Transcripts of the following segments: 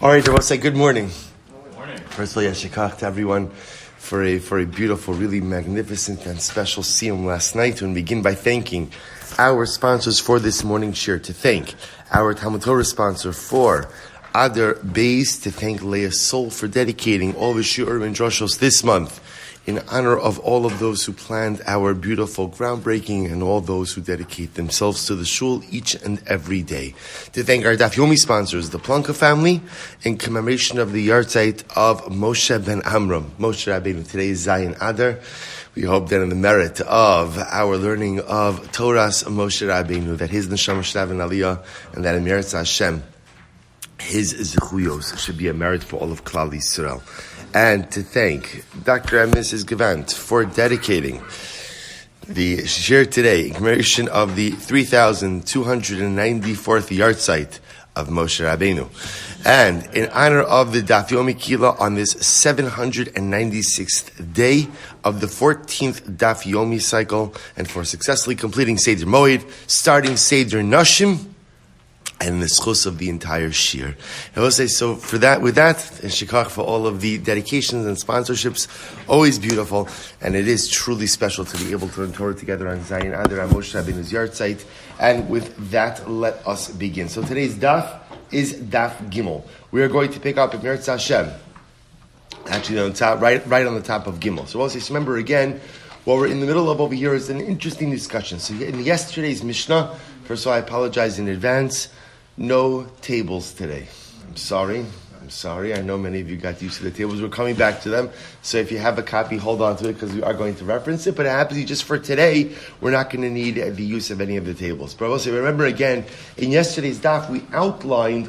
All right, I will say good morning. Good morning. Firstly, Yashikach to everyone for a beautiful, really magnificent and special siyum last night. And begin by thanking our sponsors for this morning's share. To thank our Talmud Torah sponsor for Adar Beis. To thank Leah Sol for dedicating all the shiur and droshos this month in honor of all of those who planned our beautiful groundbreaking and all those who dedicate themselves to the shul each and every day. To thank our Daf Yomi sponsors, the Plunka Family, in commemoration of the yahrzeit of Moshe ben Amram, Moshe Rabbeinu. Today is Zayin Adar. We hope that in the merit of our learning of TORAH's Moshe Rabbeinu, that his neshama should have an aliyah, and that in merit Hashem, his zichuyos should be a merit for all of Klal Yisrael. And to thank Dr. and Mrs. Gavant for dedicating the share today in commemoration of the 3,294th yahrzeit of Moshe Rabbeinu. And in honor of the Daf Yomi Kehilla on this 796th day of the 14th Daf Yomi cycle, and for successfully completing Seder Moed, starting Seder Nashim, and the schus of the entire shir. I will say, so for that, with that, and shikach for all of the dedications and sponsorships, always beautiful, and it is truly special to be able to learn Torah together on Zayin Adar and Moshe Rabbeinu's yahrzeit. And with that, let us begin. So today's daf is Daf Gimel. We are going to pick up in Meretz Hashem, actually on top, right on the top of Gimel. So also, remember again, what we're in the middle of over here is an interesting discussion. So in yesterday's Mishnah, first of all, I apologize in advance. No tables today. I'm sorry. I know many of you got used to the tables. We're coming back to them. So if you have a copy, hold on to it because we are going to reference it. But it happens just for today, we're not going to need the use of any of the tables. But also remember again, in yesterday's daf, we outlined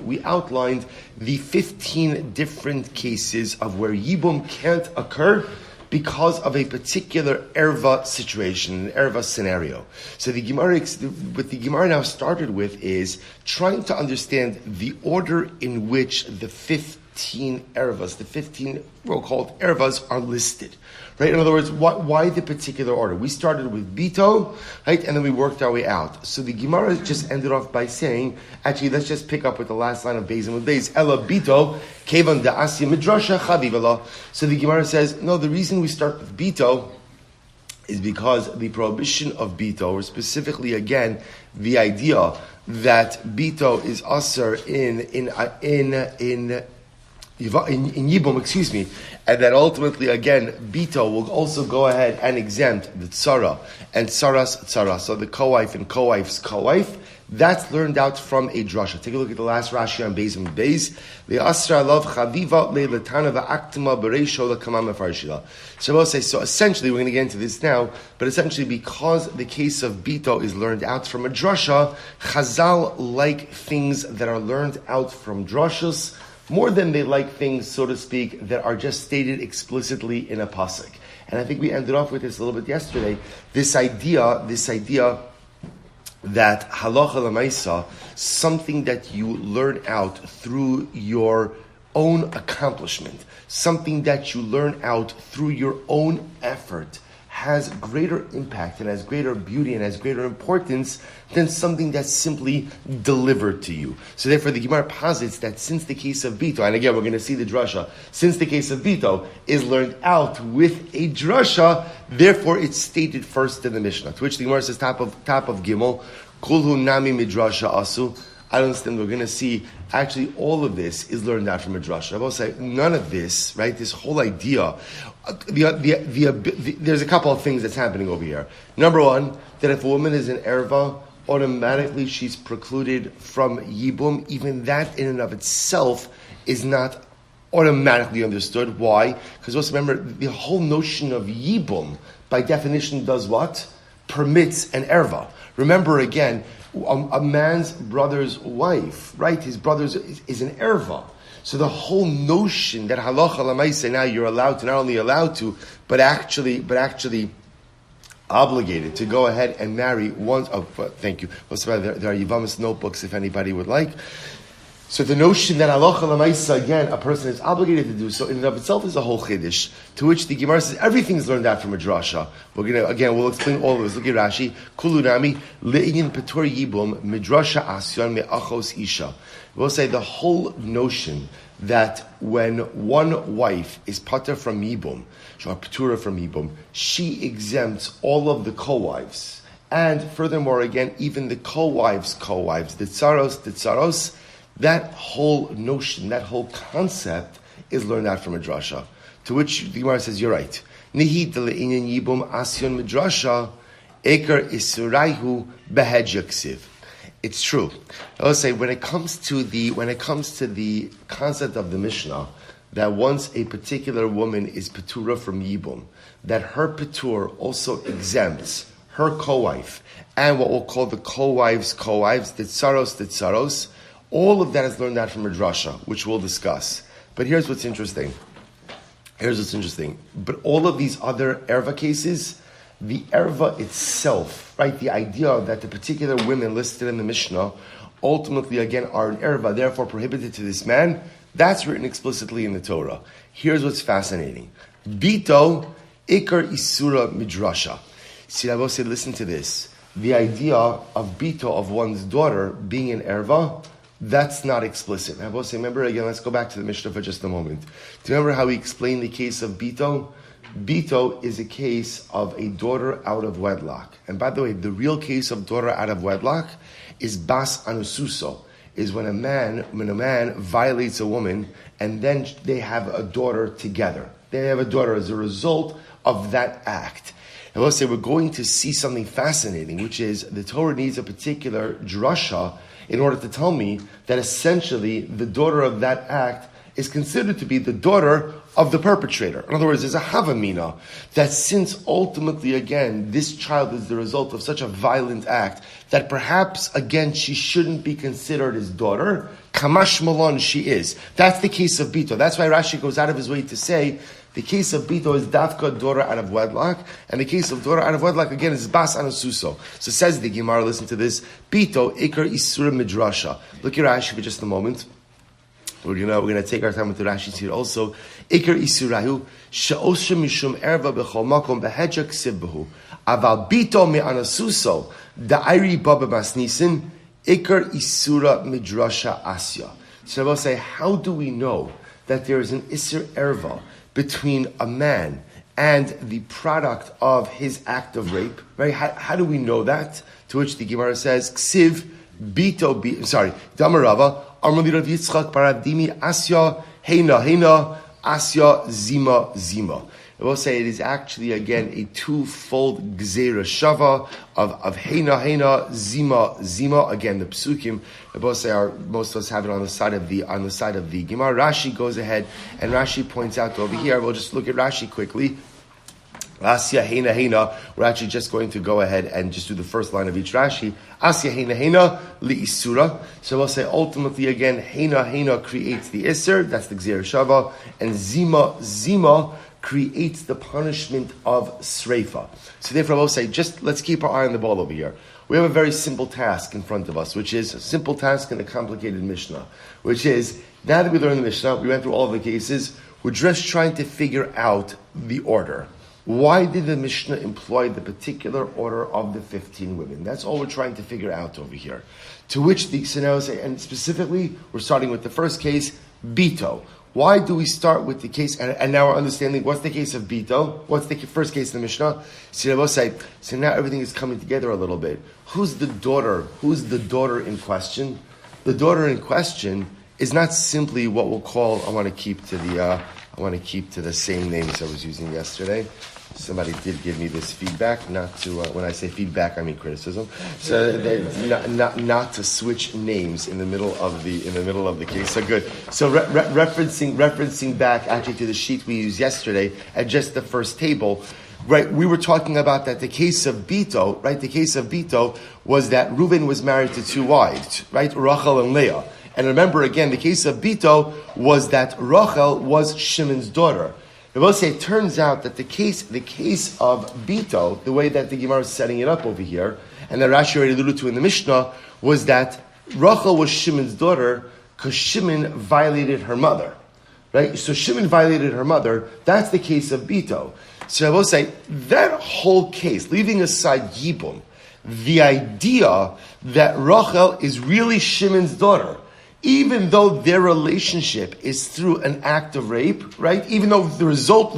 the 15 different cases of where yibum can't occur because of a particular erva situation, an erva scenario. So the Gemara, what the Gemara now started with is trying to understand the order in which the 15 ervas, the 15 called ervas, are listed. Right? In other words, why the particular order? We started with Bito, right, and then we worked our way out. So the Gemara just ended off by saying, actually, let's just pick up with the last line of Beis and Beis. Ella Bito, Kevan da Asya Midrasha Chavivala. So the Gemara says, no, the reason we start with Bito is because the prohibition of Bito, or specifically again, the idea that Bito is asr in Yibum, and that ultimately, again, Bito will also go ahead and exempt the Tzara and Tzaras Tzara, so the co-wife and co-wife's co-wife. That's learned out from a drasha. Take a look at the last Rashi on Beis and Beis. Le'asra love chaviva le'letana va'aktima b'reisho le'kamam mefarshila. So we'll say, so essentially, we're going to get into this now, but essentially because the case of Bito is learned out from a drasha, Chazal like things that are learned out from drashas more than they like things, so to speak, that are just stated explicitly in a pasuk. And I think we ended off with this a little bit yesterday. This idea that halacha l'maisa, something that you learn out through your own accomplishment, something that you learn out through your own effort, has greater impact and has greater beauty and has greater importance than something that's simply delivered to you. So therefore the Gemara posits that since the case of Bito, and again we're going to see the drasha, since the case of Bito is learned out with a drasha, therefore it's stated first in the Mishnah. To which the Gemara says, top of Gimel, Kulhu Nami Midrasha Asu. I don't understand. We're going to see actually all of this is learned out from a drasha. I will say none of this, right? This whole idea. There's a couple of things that's happening over here. Number one, that if a woman is an erva, automatically she's precluded from yibum. Even that in and of itself is not automatically understood. Why? Because also remember, the whole notion of yibum, by definition, does what? Permits an erva. Remember again, a man's brother's wife, right? His brother's is an erva. So the whole notion that halacha l'maisa, now you're allowed to, not only allowed to, but actually obligated to go ahead and marry one. Oh, thank you. There are Yevamos notebooks if anybody would like. So the notion that halacha l'maisa, again, a person is obligated to do so in and of itself is a whole chiddush, to which the Gemara says everything's learned out from a drasha. We'll explain all of this. Look at Rashi. Kulunami le'inyin petur yibum midrasha asyon me'achos isha. We'll say the whole notion that when one wife is pater from yibum, or petura from yibum, she exempts all of the co-wives. And furthermore, again, even the co-wives, the tsaros, that whole notion, that whole concept is learned out from a drasha. To which the Gemara says, you're right. Nihi d'le'inyan yibum asyon midrasha, eker isuraihu behedya ksiv. It's true. I will say when it comes to the concept of the Mishnah, that once a particular woman is petura from yibum, that her petur also exempts her co-wife and what we'll call the co-wives, the tsaros. All of that is learned out from a drasha, which we'll discuss. But here's what's interesting. But all of these other erva cases, the erva itself, right, the idea that the particular women listed in the Mishnah ultimately, again, are an erva, therefore prohibited to this man, that's written explicitly in the Torah. Here's what's fascinating. Bito, ikar isura midrasha. See, Rabbi said, listen to this. The idea of bito, of one's daughter, being an erva, that's not explicit. Rabbi said, remember, again, let's go back to the Mishnah for just a moment. Do you remember how he explained the case of bito? Bito is a case of a daughter out of wedlock. And by the way, the real case of daughter out of wedlock is bas anususo, is when a man violates a woman and then they have a daughter together. They have a daughter as a result of that act. And we'll say we're going to see something fascinating, which is the Torah needs a particular drasha in order to tell me that essentially the daughter of that act is considered to be the daughter of the perpetrator. In other words, there's a havamina that since ultimately, again, this child is the result of such a violent act, that perhaps, again, she shouldn't be considered his daughter. Kamash malon, she is. That's the case of Bito. That's why Rashi goes out of his way to say the case of Bito is dafka daughter out of wedlock, and the case of daughter out of wedlock, again, is bas anasuso. So says the Gemara, listen to this, Bito, ikar isura midrasha. Look at Rashi for just a moment. We're gonna take our time with the Rashi here also. Ikar isurahu she'osha mishum erva b'chol makom behedja ksiv behu aval bito me'anasuso da'iri baba masnisin ikar isura midrasha asya. So I will say, how do we know that there is an isur erva between a man and the product of his act of rape? Right? How do we know that? To which the Gemara says, ksiv bito damarava. Amram Rav Yitzchak Paradimi Asya Heina Asya Zima. I will say it is actually again a twofold gzeira shava of Heina Zima. Again, the psukim I will say most of us have it on the side of the Gemara. Rashi goes ahead and Rashi points out over here. We'll just look at Rashi quickly. Asya Heina. We're actually just going to go ahead and just do the first line of each Rashi. Asya Heina li isura. So we'll say ultimately again, Heina creates the isur. That's the gzeira shava, and Zima creates the punishment of sreifa. So therefore, we'll say just let's keep our eye on the ball over here. We have a very simple task in front of us, which is a simple task in a complicated Mishnah. Which is now that we learned the Mishnah, we went through all of the cases. We're just trying to figure out the order. Why did the Mishnah employ the particular order of the 15 women? That's all we're trying to figure out over here. To which the Sinai say, and specifically, we're starting with the first case, Bito. Why do we start with the case, and now we're understanding what's the case of Bito? What's the first case in the Mishnah? So now everything is coming together a little bit. Who's the daughter? Who's the daughter in question? The daughter in question is not simply what we'll call, I want to keep to the same names I was using yesterday. Somebody did give me this feedback, not to, when I say feedback, I mean criticism. So not to switch names in the middle of the case. So good. So referencing back actually to the sheet we used yesterday at just the first table, right? We were talking about that the case of Bito, right? The case of Bito was that Reuben was married to two wives, right? Rachel and Leah. And remember again, the case of Bito was that Rachel was Shimon's daughter. I will say it turns out that the case of Bito, the way that the Gemara is setting it up over here, and that Rashi already alluded to in the Mishnah, was that Rachel was Shimon's daughter because Shimon violated her mother. Right? So Shimon violated her mother. That's the case of Bito. So I will say, that whole case, leaving aside Yibum, the idea that Rachel is really Shimon's daughter, even though their relationship is through an act of rape, right? Even though the result,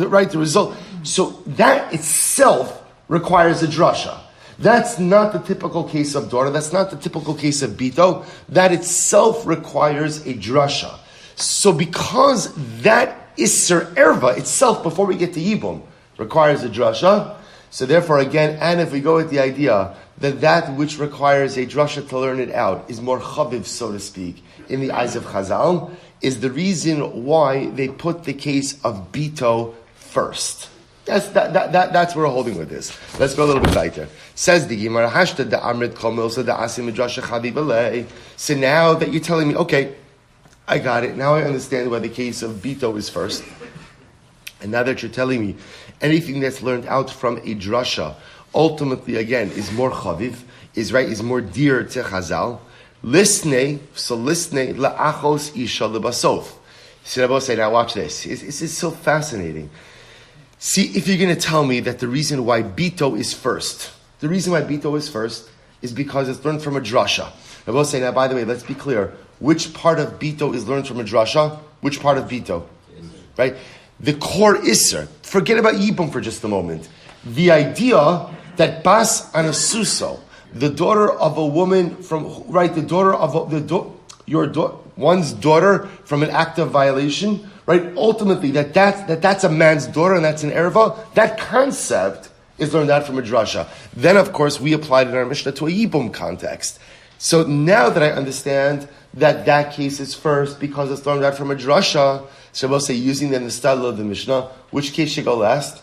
so that itself requires a drasha. That's not the typical case of daughter. That's not the typical case of Bito. That itself requires a drasha. So because that Isser Erva itself, before we get to Yibum, requires a drasha, so therefore again, and if we go with the idea that which requires a drasha to learn it out is more chaviv, so to speak, in the eyes of Chazal, is the reason why they put the case of Bito first. That's where we're holding with this. Let's go a little bit later. Says the Gemara, Hashta da Amrit Komil, so da Asim Midrasha Chaviv Alei. So now that you're telling me, okay, I got it. Now I understand why the case of Bito is first. And now that you're telling me anything that's learned out from a drasha, ultimately again is more chaviv, is more dear to Chazal. Listnei la'achos isha lebasof. So Rabbi say, now watch this. This is so fascinating. See, if you're going to tell me that the reason why Bito is first is because it's learned from a drasha. Rabbi say, now by the way, let's be clear. Which part of Bito is learned from a drasha? Which part of Bito? Right? The core Isser. Forget about Yibum for just a moment. The idea that Bas Anasuso, the daughter of a woman one's daughter from an act of violation, right? Ultimately, that's a man's daughter and that's an erva. That concept is learned out from a drasha. Then, of course, we applied in our Mishnah to a Yibum context. So now that I understand that case is first because it's learned out from a drasha, so we'll say using then the style of the Mishnah, which case should go last?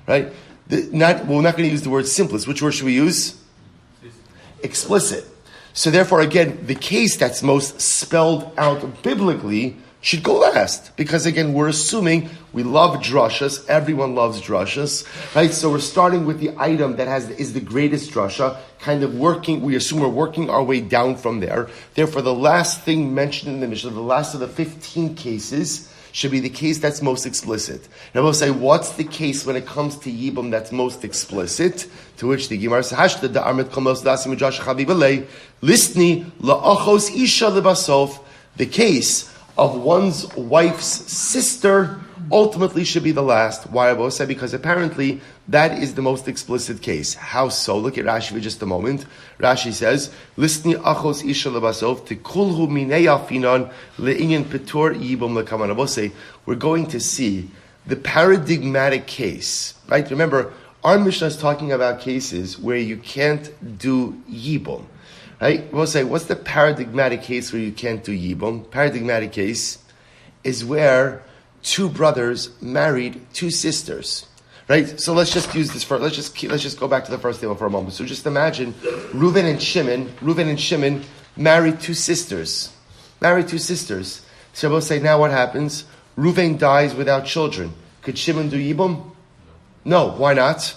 Right? We're not going to use the word simplest. Which word should we use? Explicit. So therefore, again, the case that's most spelled out biblically should go last. Because again, we're assuming we love drashas. Everyone loves drashas. Right? So we're starting with the item that is the greatest drasha, we assume we're working our way down from there. Therefore, the last thing mentioned in the Mishnah, the last of the 15 cases, should be the case that's most explicit. Now we'll say, what's the case when it comes to Yibum that's most explicit? To which the Gemara says, Hashta da Armet Komos Dasi Midrash Chaviv Alei, Listni la'achos isha lebasof, the case of one's wife's sister ultimately should be the last. Why I will say? Because apparently that is the most explicit case. How so? Look at Rashi for just a moment. Rashi says, Listni achos isha lebasof tikulhu minei afinon le'inyan petur yibum lekaman. I will say, we're going to see the paradigmatic case. Right? Remember, our Mishnah is talking about cases where you can't do yibum. Right? We'll say, what's the paradigmatic case where you can't do yibum? Paradigmatic case is where two brothers married two sisters. Right? So let's just use this let's just go back to the first table for a moment. So just imagine Reuven and Shimon married two sisters. So we'll say, now what happens? Reuven dies without children. Could Shimon do yibum? No. Why not?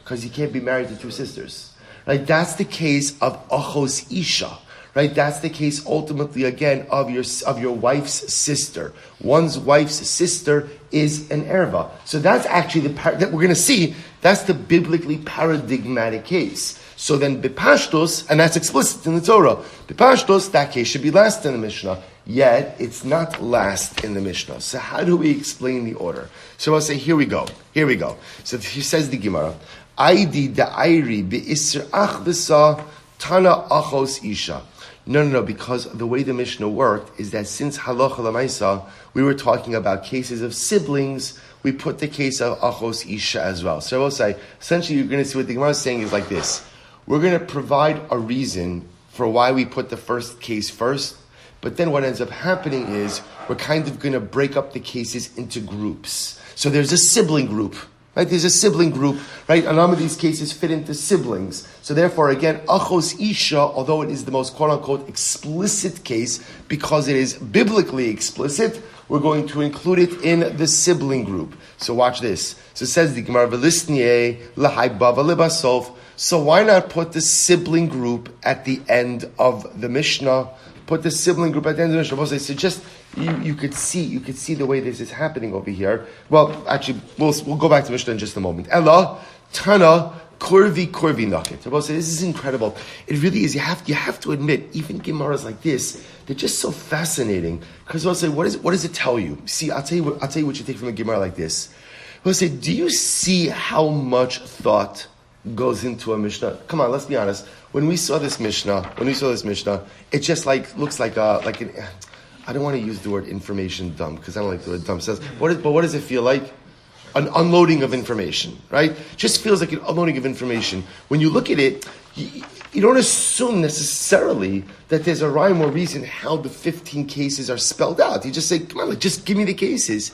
Because he can't be married to two sisters. Right? That's the case of achos isha. Right? That's the case ultimately again of your wife's sister. One's wife's sister is an erva. So that's actually that we're going to see. That's the biblically paradigmatic case. So then bipashtos, and that's explicit in the Torah. Bipashtos, that case should be last in the Mishnah. Yet it's not last in the Mishnah. So how do we explain the order? So I'll say, here we go. So he says the Gemara, Aidi da'ayri bi'isr ach v'sa tana achos isha. No, because the way the Mishnah worked is that since halacha l'maisa, we were talking about cases of siblings, we put the case of achos isha as well. So I will say, essentially you're going to see what the Gemara is saying is like this. We're going to provide a reason for why we put the first case first, but then what ends up happening is we're kind of going to break up the cases into groups. So there's a sibling group. Right? There's a sibling group, right? A number of these cases fit into siblings. So therefore, again, achos isha, although it is the most quote-unquote explicit case, because it is biblically explicit, we're going to include it in the sibling group. So watch this. So it says the Gemara, V'lisniye l'haibava lebasof. So why not put the sibling group at the end of the Mishnah? put the sibling group at the end of the Mishnah. So just you could see the way this is happening over here. Well, actually, we'll go back to Mishnah in just a moment. Ella Tana Kurvi Naket. Rabbi say this is incredible. It really is. You have to admit, even Gemaras like this, they're just so fascinating. Because Rabbi say, what does it tell you? See, I'll tell you what you take from a Gemara like this. Rabbi say, do you see how much thought goes into a Mishnah? Come on, let's be honest. When we saw this Mishnah, it just looks like an. I don't want to use the word information dump because I don't like the word dump. Says, but what does it feel like? An unloading of information, right? Just feels like an unloading of information. When you look at it, you don't assume necessarily that there's a rhyme or reason how the 15 cases are spelled out. You just say, come on, just give me the cases.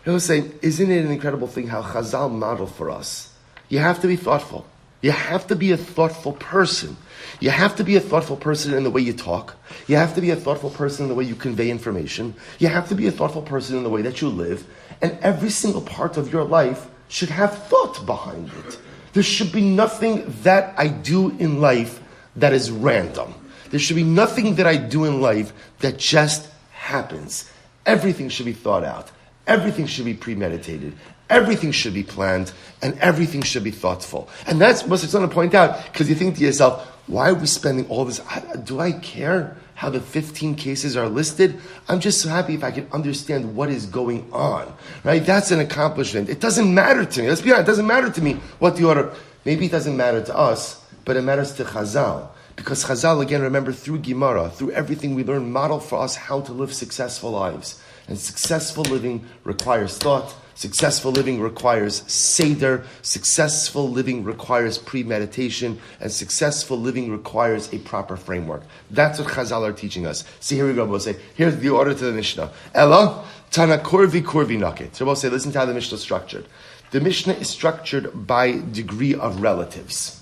I was saying, isn't it an incredible thing how Chazal model for us? You have to be thoughtful. You have to be a thoughtful person. You have to be a thoughtful person in the way you talk. You have to be a thoughtful person in the way you convey information. You have to be a thoughtful person in the way that you live. And every single part of your life should have thought behind it. There should be nothing that I do in life that is random. There should be nothing that I do in life that just happens. Everything should be thought out. Everything should be premeditated. Everything should be planned, and everything should be thoughtful. And that's what it's going to point out, because you think to yourself, why are we spending all this? Do I care how the 15 cases are listed? I'm just so happy if I can understand what is going on. Right? That's an accomplishment. It doesn't matter to me. Let's be honest, it doesn't matter to me what the order. Maybe it doesn't matter to us, but it matters to Chazal. Because Chazal, again, remember, through Gemara, through everything we learn, model for us how to live successful lives. And successful living requires thought. Successful living requires Seder. Successful living requires premeditation. And successful living requires a proper framework. That's what Chazal are teaching us. See, here we go, Moshe. Here's the order to the Mishnah. Ella, Tana Kurvi Naket. So Moshe, listen to how the Mishnah is structured. The Mishnah is structured by degree of relatives.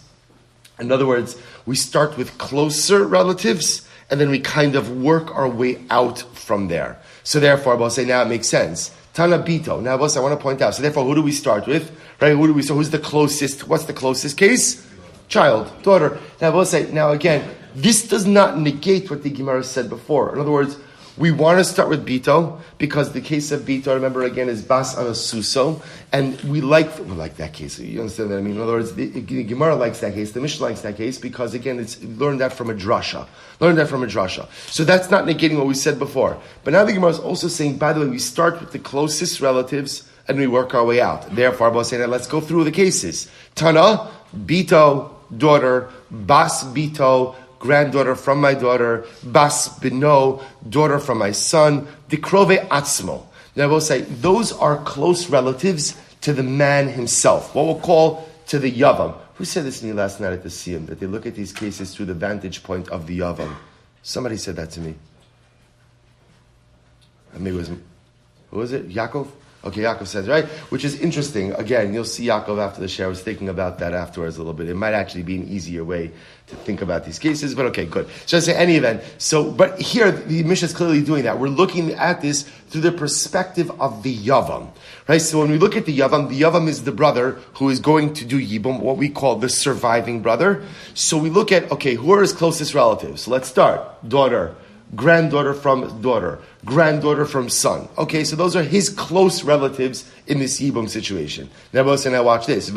In other words, we start with closer relatives, and then we kind of work our way out from there. So therefore, I'll say now it makes sense. Tana Bito. Now, boss, I want to point out. So therefore, who do we start with? Right? Who's the closest? What's the closest case? Child, daughter. Now, boss, say now again. This does not negate what the Gemara said before. In other words, we want to start with Bito because the case of Bito, remember again, is Bas on a Suso, and we like that case. You understand what I mean? In other words, the Gemara likes that case, the Mishnah likes that case because again, it's learned that from a drasha. So that's not negating what we said before. But now the Gemara is also saying, by the way, we start with the closest relatives and we work our way out. Therefore, I'm saying that let's go through the cases. Tana, Bito, daughter, Bas Bito, granddaughter from my daughter, Bas Bino, daughter from my son, Dikrove Atzmo. Now I will say, those are close relatives to the man himself, what we'll call to the Yavam. Who said this to me last night at the Siyum, that they look at these cases through the vantage point of the Yavam? Somebody said that to me. Maybe it was, who was it? Yaakov? Okay, Yaakov says, right? Which is interesting. Again, you'll see Yaakov after the share. I was thinking about that afterwards a little bit. It might actually be an easier way to think about these cases, but okay, good. So I say, any event. But here, the Mishnah is clearly doing that. We're looking at this through the perspective of the Yavam. Right? So when we look at the Yavam is the brother who is going to do Yibum, what we call the surviving brother. So we look at, okay, who are his closest relatives? So let's start. Daughter, granddaughter from daughter, granddaughter from son. Okay, so those are his close relatives in this Yibum situation. Now watch this.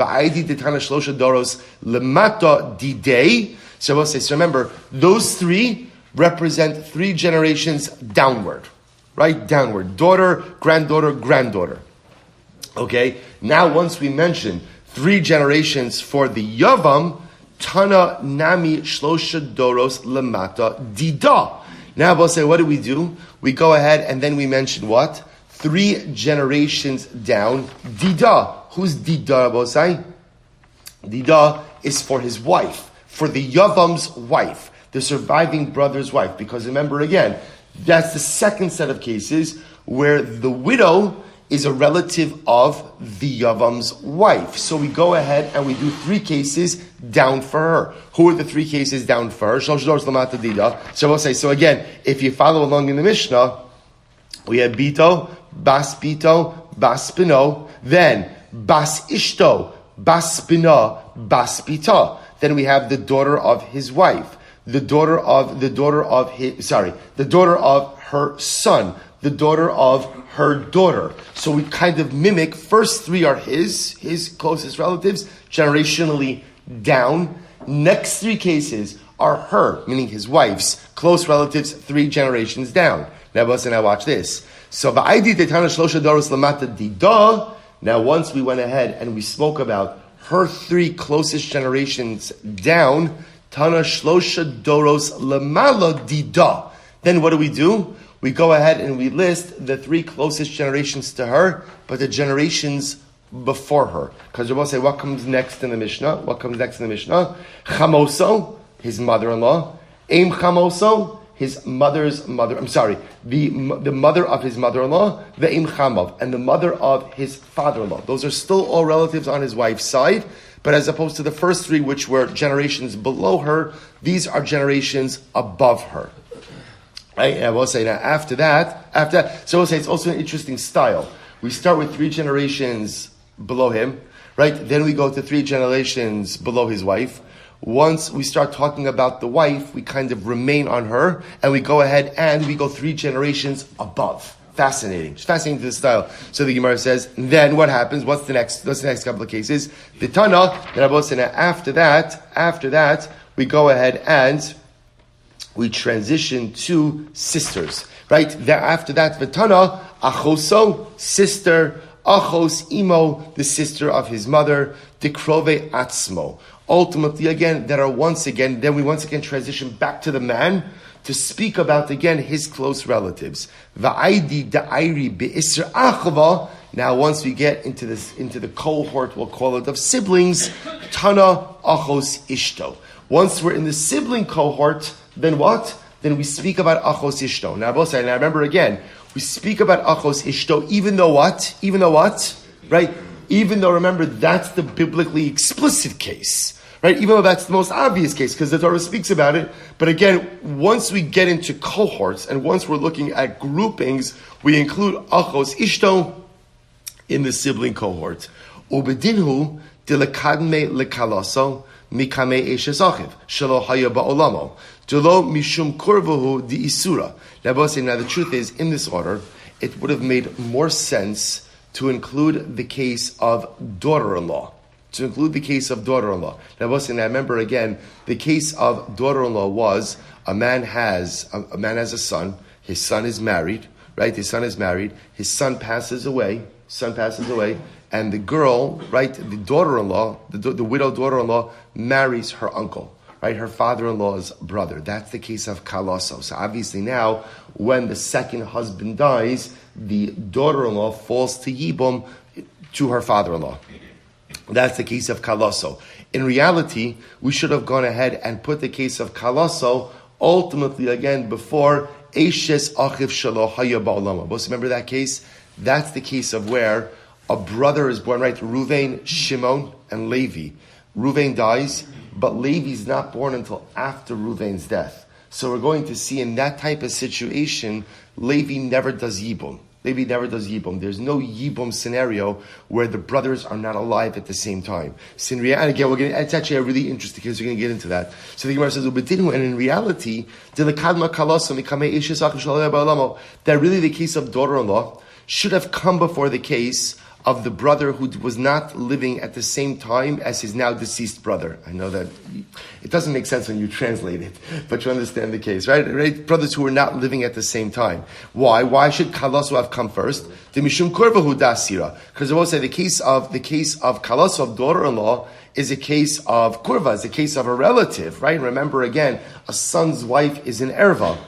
So remember, those three represent 3 generations downward. Right? Downward. Daughter, granddaughter. Okay? Now once we mention 3 generations for the Yavam, Tana Nami Shlosha Doros Lamata Dida. Now, we'll say, what do? We go ahead and then we mention what? 3 generations down, Dida. Who's Dida, Bosai? Dida is for his wife, for the Yavam's wife, the surviving brother's wife. Because remember again, that's the second set of cases where the widow is a relative of the Yavam's wife. So we go ahead and we do 3 cases down for her. Who are the 3 cases down for her? So we'll say, so again, if you follow along in the Mishnah, we have Bito, Bas Bino, then Bas Ishto, Bas Bina, Bas Bita. Then we have the daughter of his wife. the daughter of her son, the daughter of her daughter. So we kind of mimic, first three are his closest relatives, generationally down. Next three cases are her, meaning his wife's close relatives, 3 generations down. Now watch this. So now once we went ahead and we spoke about her 3 closest generations down, Tana Shlosha Doros Lamala Dida. Then what do? We go ahead and we list the 3 closest generations to her, but the generations before her. Because we'll say, what comes next in the Mishnah? Chamoso, his mother-in-law. Aim Chamoso, his mother's mother. The mother of his mother-in-law. Ve'im Chamov, and the mother of his father-in-law. Those are still all relatives on his wife's side, but as opposed to the first 3, which were generations below her, these are generations above her. Right? And we'll say now after that, so we'll say it's also an interesting style. We start with 3 generations below him, right? Then we go to 3 generations below his wife. Once we start talking about the wife, we kind of remain on her, and we go ahead and we go 3 generations above. Fascinating. It's fascinating to the style. So the Gemara says, then what happens? What's the next couple of cases? The Tana, after that, we go ahead and we transition to sisters. Right? After that, Vitana, Achoso, sister, Achos, Imo, the sister of his mother, Dikrove Atzmo. Ultimately, again, then we once again transition back to the man to speak about, again, his close relatives. Va'aidi da'airi be'isr achava. Now, once we get into the cohort, we'll call it, of siblings, Tana, Achos, Ishto. Once we're in the sibling cohort, then what? Then we speak about Achos Ishto. Now, remember again, we speak about Achos Ishto, even though what? Right? Even though, remember, that's the biblically explicit case. Right? Even though that's the most obvious case, because the Torah speaks about it. But again, once we get into cohorts, and once we're looking at groupings, we include Achos Ishto in the sibling cohort. Ubedinhu dilekadme lekalaso mikame eshes achiv shelo haya ba'olamo delo mishum kurvahu di isura. Now the truth is, in this order, it would have made more sense to include the case of daughter-in-law. Now, remember again, the case of daughter-in-law was a man has a son. His son is married, right? His son passes away, and the girl, right, the daughter-in-law, the widowed daughter-in-law marries her uncle, right? Her father-in-law's brother. That's the case of kalaso. So obviously now, when the second husband dies, the daughter-in-law falls to yibum to her father-in-law. That's the case of kalaso. In reality, we should have gone ahead and put the case of kalaso ultimately again before Eshes Achiv Shelo Haya Ba'olama. Remember that case? That's the case of where a brother is born, right? Ruvain, Shimon, and Levi. Ruvain dies, but Levi's not born until after Ruvain's death. So we're going to see in that type of situation, Levi never does Yibum. There's no Yibum scenario where the brothers are not alive at the same time. So in reality, again, it's actually a really interesting case. We're going to get into that. So the Gemara says, and in reality, that really the case of daughter-in-law should have come before the case of the brother who was not living at the same time as his now deceased brother. I know that it doesn't make sense when you translate it, but you understand the case, right? Brothers who were not living at the same time. Why? Why should kalasu have come first? Because I will say the case of kalasu, of daughter-in-law, is a case of kurva, is a case of a relative, right? Remember again, a son's wife is an erva,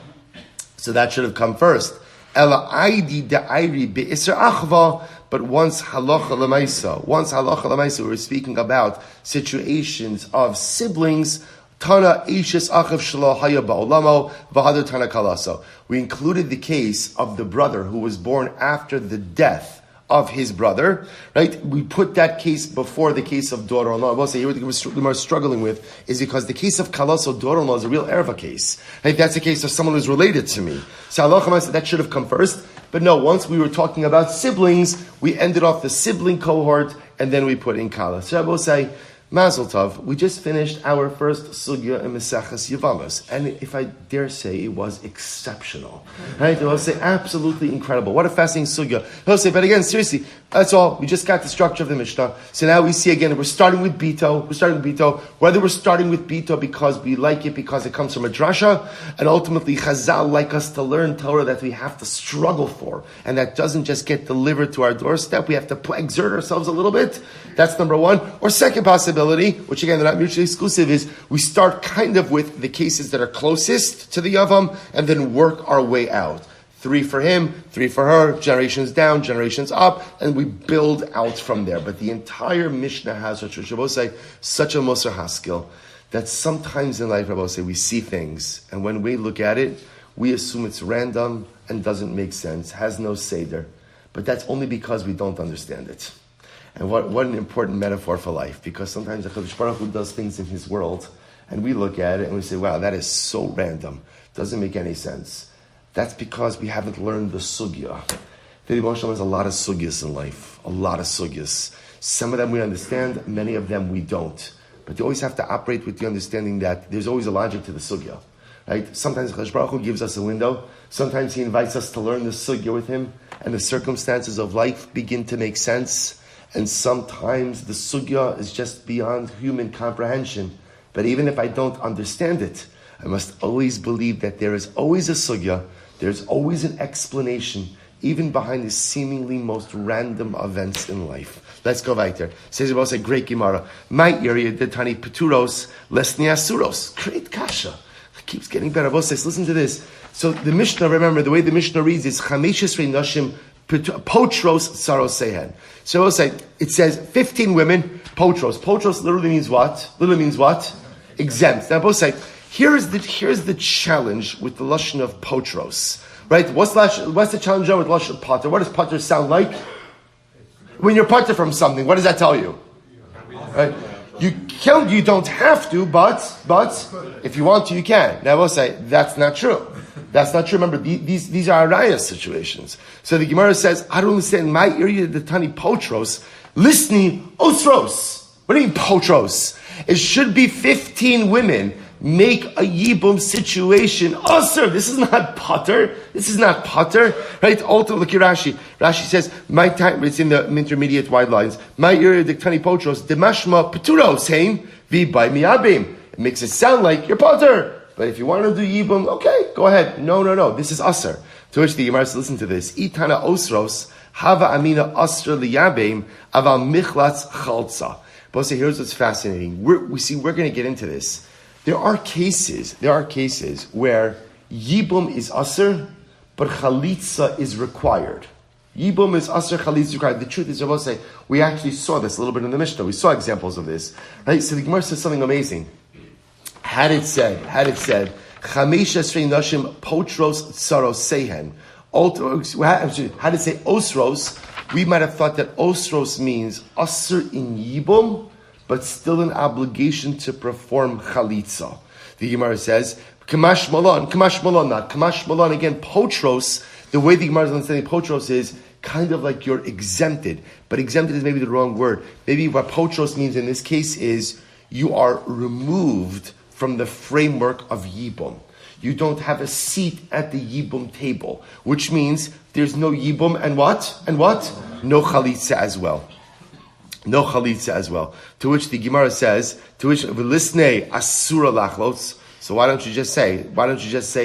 so that should have come first. But once halacha l'maisa, we're speaking about situations of siblings. Tana ishes achav shelo haya ba'olamo v'hadar tana kalaso. We included the case of the brother who was born after the death of his brother, right? We put that case before the case of daughter-in-law. I will say here what we're struggling with is because the case of kalaso, daughter-in-law, is a real erva case. Right? That's a case of someone who's related to me. So halacha that should have come first. But no, once we were talking about siblings, we ended off the sibling cohort, and then we put in kala. So I will say, Mazel Tov, we just finished our first sugya in Maseches Yevamos, and if I dare say, it was exceptional. Right? I will say absolutely incredible. What a fascinating sugya. He'll say, but again, seriously, that's all. We just got the structure of the Mishnah. So now we see again, we're starting with Bito. Whether we're starting with Bito because we like it, because it comes from a drasha, and ultimately Chazal like us to learn Torah that we have to struggle for, and that doesn't just get delivered to our doorstep. We have to exert ourselves a little bit. That's number one. Or second possibility, which again, they're not mutually exclusive, is we start kind of with the cases that are closest to the Yavam, and then work our way out. 3 for him, 3 for her, generations down, generations up, and we build out from there. But the entire Mishnah has, such a Moshe Haskell, that sometimes in life, Rabbi say, we see things, and when we look at it, we assume it's random and doesn't make sense, has no Seder. But that's only because we don't understand it. And what an important metaphor for life, because sometimes the Kadosh Baruch Hu does things in His world, and we look at it and we say, wow, that is so random, doesn't make any sense. That's because we haven't learned the sugya. The Yevamos has a lot of sugyas in life, a lot of sugyas. Some of them we understand, many of them we don't. But you always have to operate with the understanding that there's always a logic to the sugya. Right? Sometimes Kadosh Baruch Hu gives us a window, sometimes He invites us to learn the sugya with Him, and the circumstances of life begin to make sense. And sometimes the sugya is just beyond human comprehension. But even if I don't understand it, I must always believe that there is always a sugya, there's always an explanation, even behind the seemingly most random events in life. Let's go right there. Says about a great Gemara. My area, the Tani Peturos, Lesni Asuros. Great kasha. It keeps getting better. Both says, listen to this. So the Mishnah, remember, the way the Mishnah reads is Chameshes Nashim Potros Saros Sehen. So we'll say, it says 15 women, Potros. Potros literally means what? Exempt. Now both say, here's the challenge with the lashon of potros, right? What's the challenge with lashon of potter? What does potter sound like? When you're potter from something, what does that tell you? Right? You don't have to, but if you want to, you can. Now we'll say that's not true. That's not true. Remember, these are araya situations. So the Gemara says, I don't understand. My area, the tani potros, listening osros. What do you mean potros? It should be 15 women. Make a yibum situation. Oh, sir, this is not potter. Right? Also, look at Rashi. Rashi says, my time, it's in the intermediate wide lines. My area, the tani potros, demashma peturos, hein, vi by miabim. It makes it sound like you're potter. But if you want to do yibum, okay, go ahead. No. This is asr. To which the Gemara says, listen to this. Itana osros, hava amina asr liyabim, aval michlatz chalza. But say, here's what's fascinating. We're going to get into this. There are cases where yibum is asr, but chalitza is required. Yibum is asr, chalitza is required. The truth is, I will say, we actually saw this a little bit in the Mishnah. We saw examples of this. Right? So the Gemara says something amazing. Had it said, Chamesha Srei Nashim Potros Tsaros Sehen. Had it say Osros, we might have thought that Osros means asr in yibum, but still an obligation to perform chalitza. The Gemara says, Kamash Malon, again, potros, the way the Gemara is understanding potros is kind of like you're exempted, but exempted is maybe the wrong word. Maybe what potros means in this case is you are removed from the framework of yibum. You don't have a seat at the yibum table, which means there's no yibum and what? No chalitza as well. To which the Gemara says, v'lisnei asura lachlos. So why don't you just say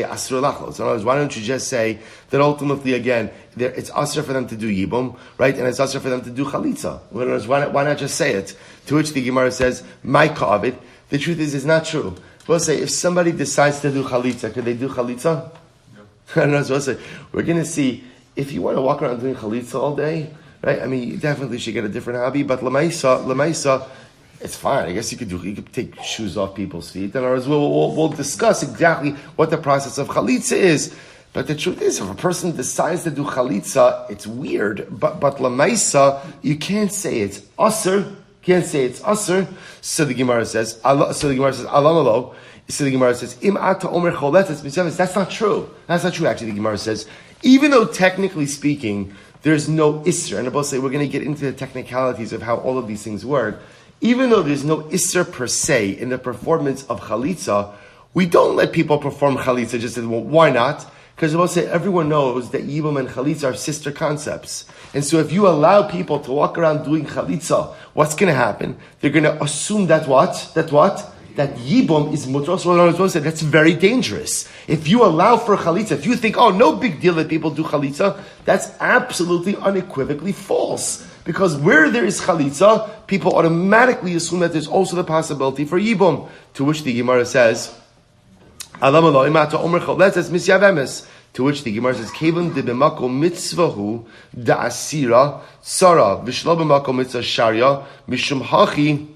asura lachlos? In other words, why don't you just say that ultimately again it's asura for them to do yibum, right? And it's asura for them to do chalitza. In other words, why not just say it? To which the Gemara says, my ka'avid. The truth is, it's not true. We'll say if somebody decides to do chalitza, could they do chalitza? No. So we'll say we're going to see if you want to walk around doing chalitza all day. Right? I mean, you definitely should get a different hobby, but lemaisa, it's fine. I guess you could take shoes off people's feet, and we'll discuss exactly what the process of chalitza is. But the truth is, if a person decides to do chalitza, it's weird. But lemaisa, you can't say it's asr. So the Gemara says, alamalo. So the Gemara says, im ata omer choletes. That's not true. Actually, the Gemara says, even though technically speaking, there's no isra, and I'll say we're going to get into the technicalities of how all of these things work. even though there's no isser per se in the performance of chalitza, we don't let people perform chalitza just as, well, why not? Because we'll say everyone knows that Yibum and Chalitza are sister concepts. And so if you allow people to walk around doing Chalitza, what's going to happen? They're going to assume that what? That Yibum is Mutros. That's very dangerous. If you allow for Chalitza, if you think, oh, no big deal that people do Chalitza, that's absolutely unequivocally false. Because where there is Chalitza, people automatically assume that there's also the possibility for Yibum. To which the Gemara says, to which the Gemara says, "Kevin de b'mako mitzvahu da'asira tzara v'shlo b'mako mitzvah sharia mishum hachi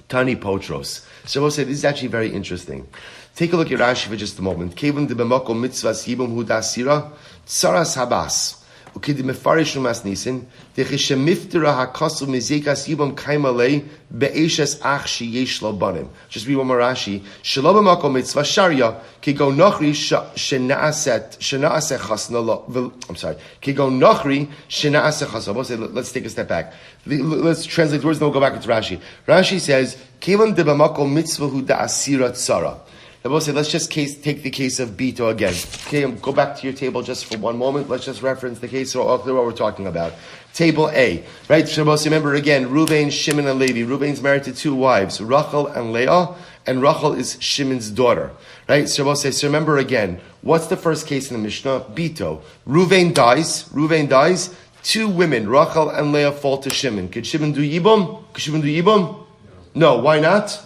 tani potros." So we'll say this is actually very interesting. Take a look at Rashi for just a moment. Kevin de b'mako mitzvah sibum hu da'asira tzara sabas. Okay, the mefarish umas nisin the cheshemiftera hakasu mizekas yibam kaimalei be'eshes ach sheyesh lo banim. Just read one more Rashi. Shelo b'makom mitzvah sharia kigo nochri shenaaset chasna lo. I'm sorry. Kigo nochri shenaaset chasna. Let's take a step back. Let's translate the words. Then we'll go back into Rashi. Rashi says kivan de b'makom mitzvah hu da'asira tzara. Let's just take the case of Bito again. Okay, go back to your table just for one moment. Let's just reference the case of what we're talking about. Table A, right? Shabbos, remember again, Reuven, Shimon, and Levi. Reuven's married to two wives, Rachel and Leah, and Rachel is Shimon's daughter, right? Shabbos says, so remember again, what's the first case in the Mishnah? Bito. Reuven dies. Two women, Rachel and Leah, fall to Shimon. Could Shimon do Yibum? No, why not?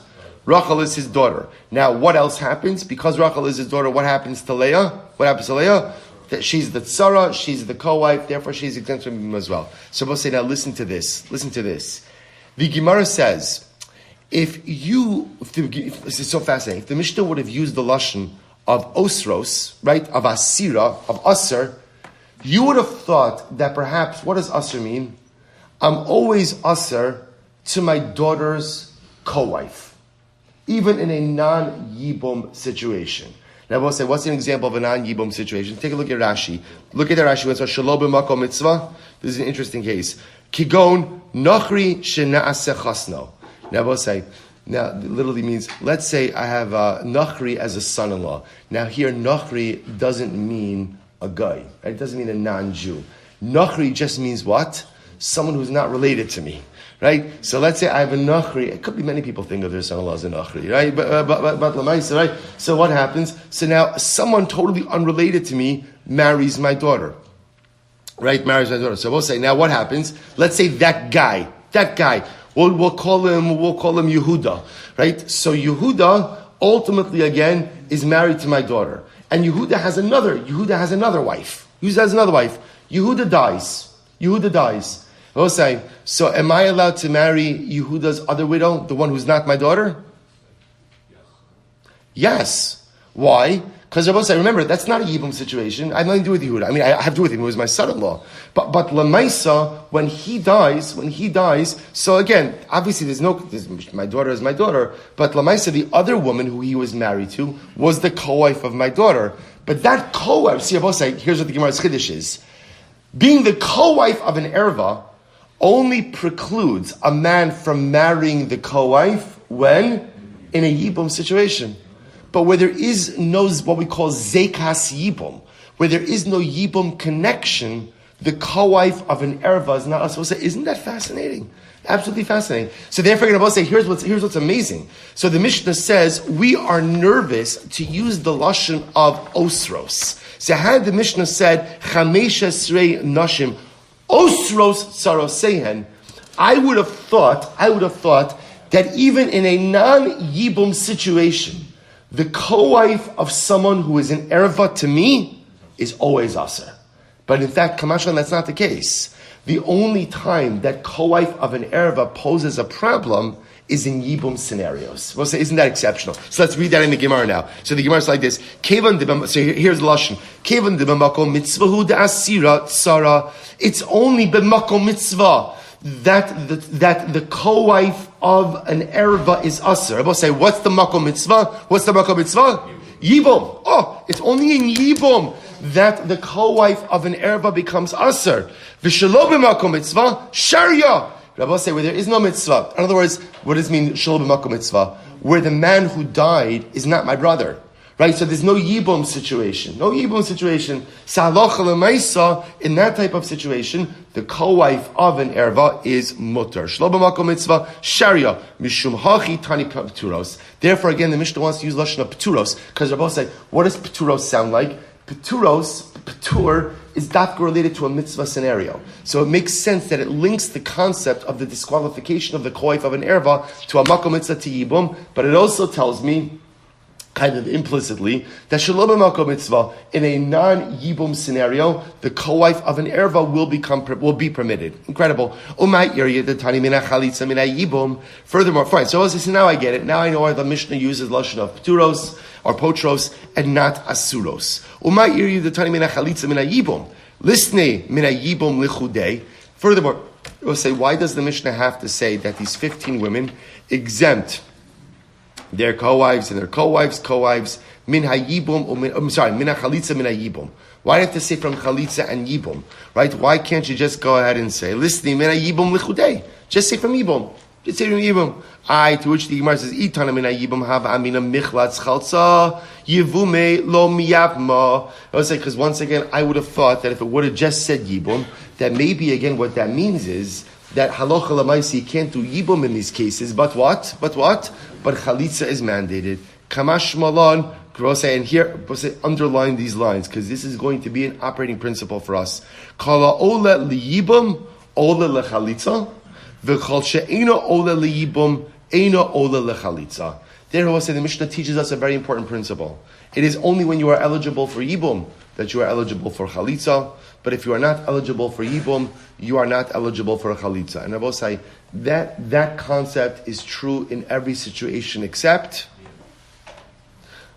Rachel is his daughter. Now, what else happens? Because Rachel is his daughter, what happens to Leah? That she's the tzara, she's the co-wife, therefore she's exempt from him as well. So we'll say, now listen to this. The Gemara says, this is so fascinating. If the Mishnah would have used the lashon of osros, right, of asira, of asr, you would have thought that perhaps, what does asr mean? I'm always asr to my daughter's co-wife, even in a non-yibum situation. Now we'll say, what's an example of a non-yibum situation? Take a look at Rashi. Look at the Rashi when it says, Shelo b'makom mitzvah. This is an interesting case. Kigon nochri shenaaseh chasno. Now we'll say, now it literally means, let's say I have nochri as a son-in-law. Now here, nochri doesn't mean a guy. Right? It doesn't mean a non-Jew. Nochri just means what? Someone who's not related to me. Right? So let's say I have a nachri. It could be many people think of their son-in-law as a nachri, right? But lamaisa, right? So what happens? So now someone totally unrelated to me marries my daughter. Right? Marries my daughter. So we'll say, now what happens? Let's say that guy, we'll call him Yehuda. Right? So Yehuda ultimately again is married to my daughter. And Yehuda has another wife. Yehuda dies. We'll say, so am I allowed to marry Yehuda's other widow, the one who's not my daughter? Yes. Why? Because Rabbi say, remember, that's not a Yibum situation. I have nothing to do with Yehuda. I mean, I have to do with him. He was my son-in-law. But Lamaisa, when he dies, so again, obviously my daughter is my daughter, but Lamaisa, the other woman who he was married to, was the co-wife of my daughter. But that co-wife, see, Rabbi say, here's what the Gemara's Chiddush is. Being the co-wife of an erva only precludes a man from marrying the co-wife when in a yibum situation. But where there is no, what we call zekas yibum, where there is no yibum connection, the co-wife of an erva is not supposed to say, isn't that fascinating? Absolutely fascinating. So therefore, I'm going to say, here's what's amazing. So the Mishnah says, we are nervous to use the lashon of osros. So had the Mishnah said, Chamesh Esrei Nashim, Osros Sarosehen, I would have thought that even in a non-Yibum situation, the co-wife of someone who is an erva to me is always aser. But in fact, Kamashon, that's not the case. The only time that co-wife of an erva poses a problem is in Yibum scenarios. We'll say, isn't that exceptional? So let's read that in the Gemara now. So the Gemara is like this. So here's the Lashon. Kevan de b'makom mitzvahu de'asira tzara. It's only b'makom mitzvah that the co-wife of an erva is aser. We'll say, what's the makom mitzvah? Yibum. Oh, it's only in Yibum that the co-wife of an erva becomes aser. V'shelo b'makom mitzvah sharia. Rabbi say where there is no mitzvah. In other words, what does it mean, shelo b'makom mitzvah? Where the man who died is not my brother. Right, so there's no yibum situation. No yibum situation. Sa'alocha l'maisa, in that type of situation, the co-wife of an erva is mutter. Shlo b'makom mitzvah, sharia, mishum hachi tani pturos. Therefore, again, the Mishnah wants to use lashon of pturos, because Rabbi say, what does pturos sound like? Ptur is dafka related to a mitzvah scenario. So it makes sense that it links the concept of the disqualification of the co-wife of an erva to a makom mitzvah to yibum, but it also tells me, kind of implicitly, that shalom b'makom mitzvah, in a non-yibum scenario, the co-wife of an erva will be permitted. Incredible. Furthermore, fine. So now I get it. Now I know why the Mishnah uses lashon of pturos or potros and not asuros. Furthermore, we'll say, why does the Mishnah have to say that these 15 women exempt their co-wives and their co-wives, min ha-yibum, min ha-chalitza, min ha-yibum? Why do you have to say from chalitza and yibum? Right? Why can't you just go ahead and say, listen, min ha-yibum lichudei? Just say from yibum. Just say from yibum. To which the Gemara says, itana min ha-yibum hava amina michlatz chalza, yivume lo miyavma. I was saying, because once again, I would have thought that if it would have just said yibum, that maybe again what that means is that halacha l'maisi can't do yibum in these cases, but what? But chalitza is mandated. Kamash malon, and here, underline these lines, because this is going to be an operating principle for us. Kala ola liyibum, ola lechalitza, v'chal she'ena ola liyibum, ena ola lechalitza. There, the Mishnah teaches us a very important principle. It is only when you are eligible for yibum that you are eligible for chalitza. But if you are not eligible for yibum, you are not eligible for a chalitza. And I will say that concept is true in every situation except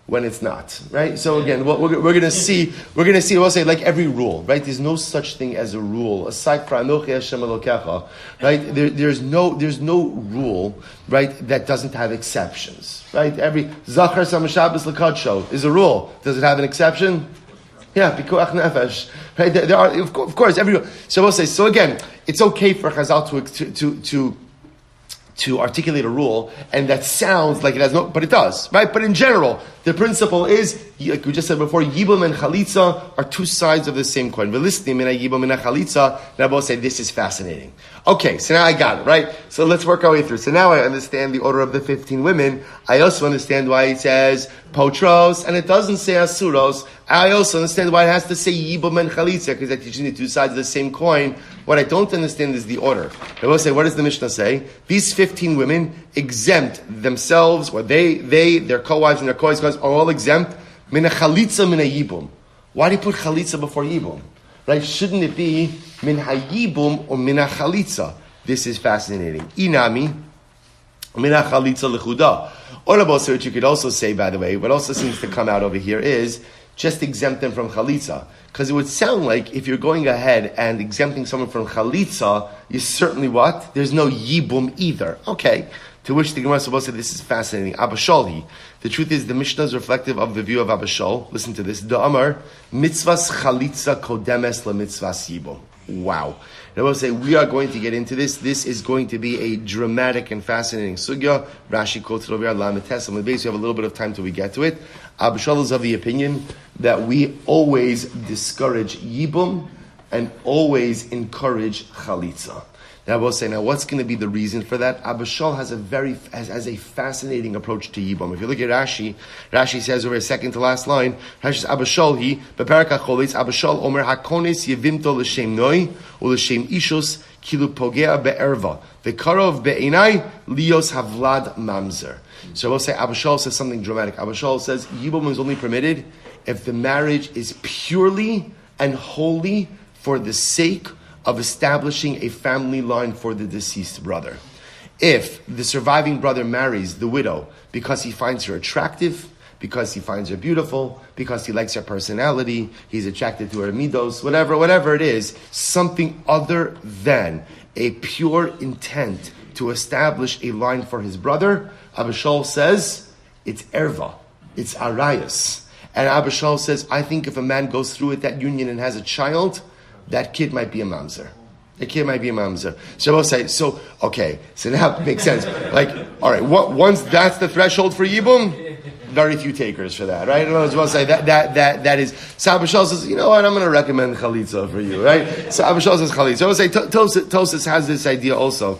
when it's not, right? So again, what we're going to see, we'll say like every rule, right? There's no such thing as a rule aside from Anochi Hashem Elokecha, right? There's no rule, right, that doesn't have exceptions, right? Every Zachar Sam Shabbos Lekadsho is a rule. Does it have an exception? Yeah, pikuach nefesh. Right? There are, of course, everyone. So we'll say. So again, it's okay for Chazal to articulate a rule, and that sounds like it has no, but it does, right? But in general, the principle is, like we just said before, yibum and chalitza are two sides of the same coin. V'listim and yibum and chalitza. And I both say this is fascinating. Okay, so now I got it, right? So let's work our way through. So now I understand the order of the 15 women. I also understand why it says potros and it doesn't say asuros. I also understand why it has to say yibum and chalitza, because they're teaching the two sides of the same coin. What I don't understand is the order. I will say, what does the Mishnah say? These 15 women exempt themselves, or their co-wives and their co-wives are all exempt. Mina chalitza, mina yibum. Why do you put chalitza before yibum? Right? Shouldn't it be min hayibum or mina chalitza? This is fascinating. Inami, mina chalitza lechuda. Or about what you could also say, by the way, what also seems to come out over here is just exempt them from chalitza. Because it would sound like if you're going ahead and exempting someone from chalitza, you certainly what? There's no yibum either. Okay. To which the Gemara is supposed to say, this is fascinating. Abba Sholhi. The truth is, the Mishnah is reflective of the view of Abba Shol. Listen to this. The Amar, mitzvahs chalitza kodemes la mitzvahs yibum. Wow. And I will say, we are going to get into this. This is going to be a dramatic and fascinating sugya. Rashi quotes it over here, Lametes. We have a little bit of time till we get to it. Abba Shol is of the opinion that we always discourage yibum and always encourage chalitza. Now I will say, now what's going to be the reason for that? Abba Shol has a fascinating approach to yibum. If you look at Rashi says over a second to last line, Rashi says, Abba Shol he, beparak hacholis, Abba Shol omer hakonis yevimto l'shem noi, u l'shem ishus, kilu pogea be'erva, v'karov be'enai, lios havlad mamzer. So I will say, Abba Shol says something dramatic. Abba Shol says, yibum is only permitted if the marriage is purely and wholly for the sake of establishing a family line for the deceased brother. If the surviving brother marries the widow because he finds her attractive, because he finds her beautiful, because he likes her personality, he's attracted to her midos, whatever it is, something other than a pure intent to establish a line for his brother, Abba Shol says, it's erva, it's arayas. And Abba Shol says, I think if a man goes through with that union and has a child, that kid might be a mamzer. The kid might be a mamzer. So we'll say, so now it makes sense. Like, all right, once that's the threshold for yibum, very few takers for that, right? As well say that is. So Abba Shal says, you know what? I'm going to recommend chalitza for you, right? So Abba Shal says chalitza. So I would say Tosas has this idea also.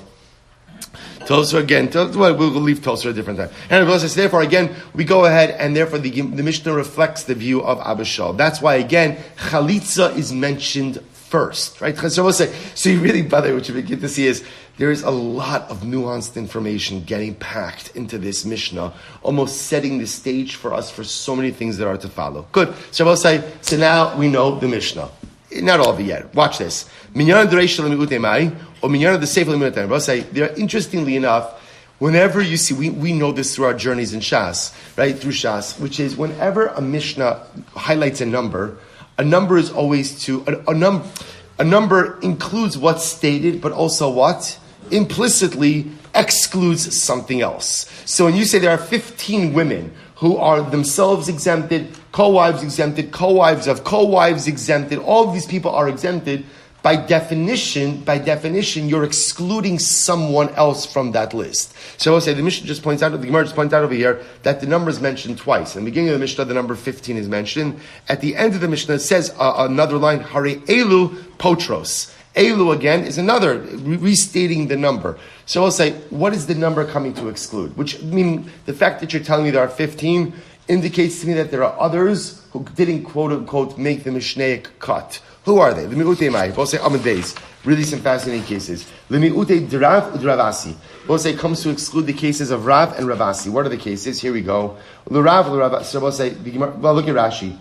Tosra again. We'll leave Tosra a different time. And therefore, again, we go ahead and therefore the Mishnah reflects the view of Abba Shal. That's why again chalitza is mentioned first, right? So we'll say. So you really, by the way, what you begin to see is there is a lot of nuanced information getting packed into this Mishnah, almost setting the stage for us for so many things that are to follow. Good. So we'll say. So now we know the Mishnah. Not all of it yet. Watch this. Minyan d'reisha l'mi'utei mai, or minyan d'seif l'mi'utei mai. We'll say, there, interestingly enough, whenever you see, we know this through our journeys in Shas, right? Through Shas, which is whenever a Mishnah highlights a number is always a number includes what's stated, but also what? Implicitly excludes something else. So when you say there are 15 women who are themselves exempted, co-wives exempted, co-wives of co-wives exempted, all of these people are exempted, by definition, you're excluding someone else from that list. So I will say, the Mishnah just points out, the Gemara just points out over here, that the number is mentioned twice. In the beginning of the Mishnah, the number 15 is mentioned. At the end of the Mishnah, it says another line, Hare Elu Potros. Elu, again, is another, restating the number. So I'll say, what is the number coming to exclude? Which, I mean, the fact that you're telling me there are 15 indicates to me that there are others who didn't, quote-unquote, make the Mishnaic cut. Who are they? L'mi'utei mai. We'll say Amid Beis. Really some fascinating cases. L'mi'utei d'Rav u'Ravasi. We'll say comes to exclude the cases of Rav and Ravasi. What are the cases? Here we go. L'Rav. So we'll say, well, look at Rashi.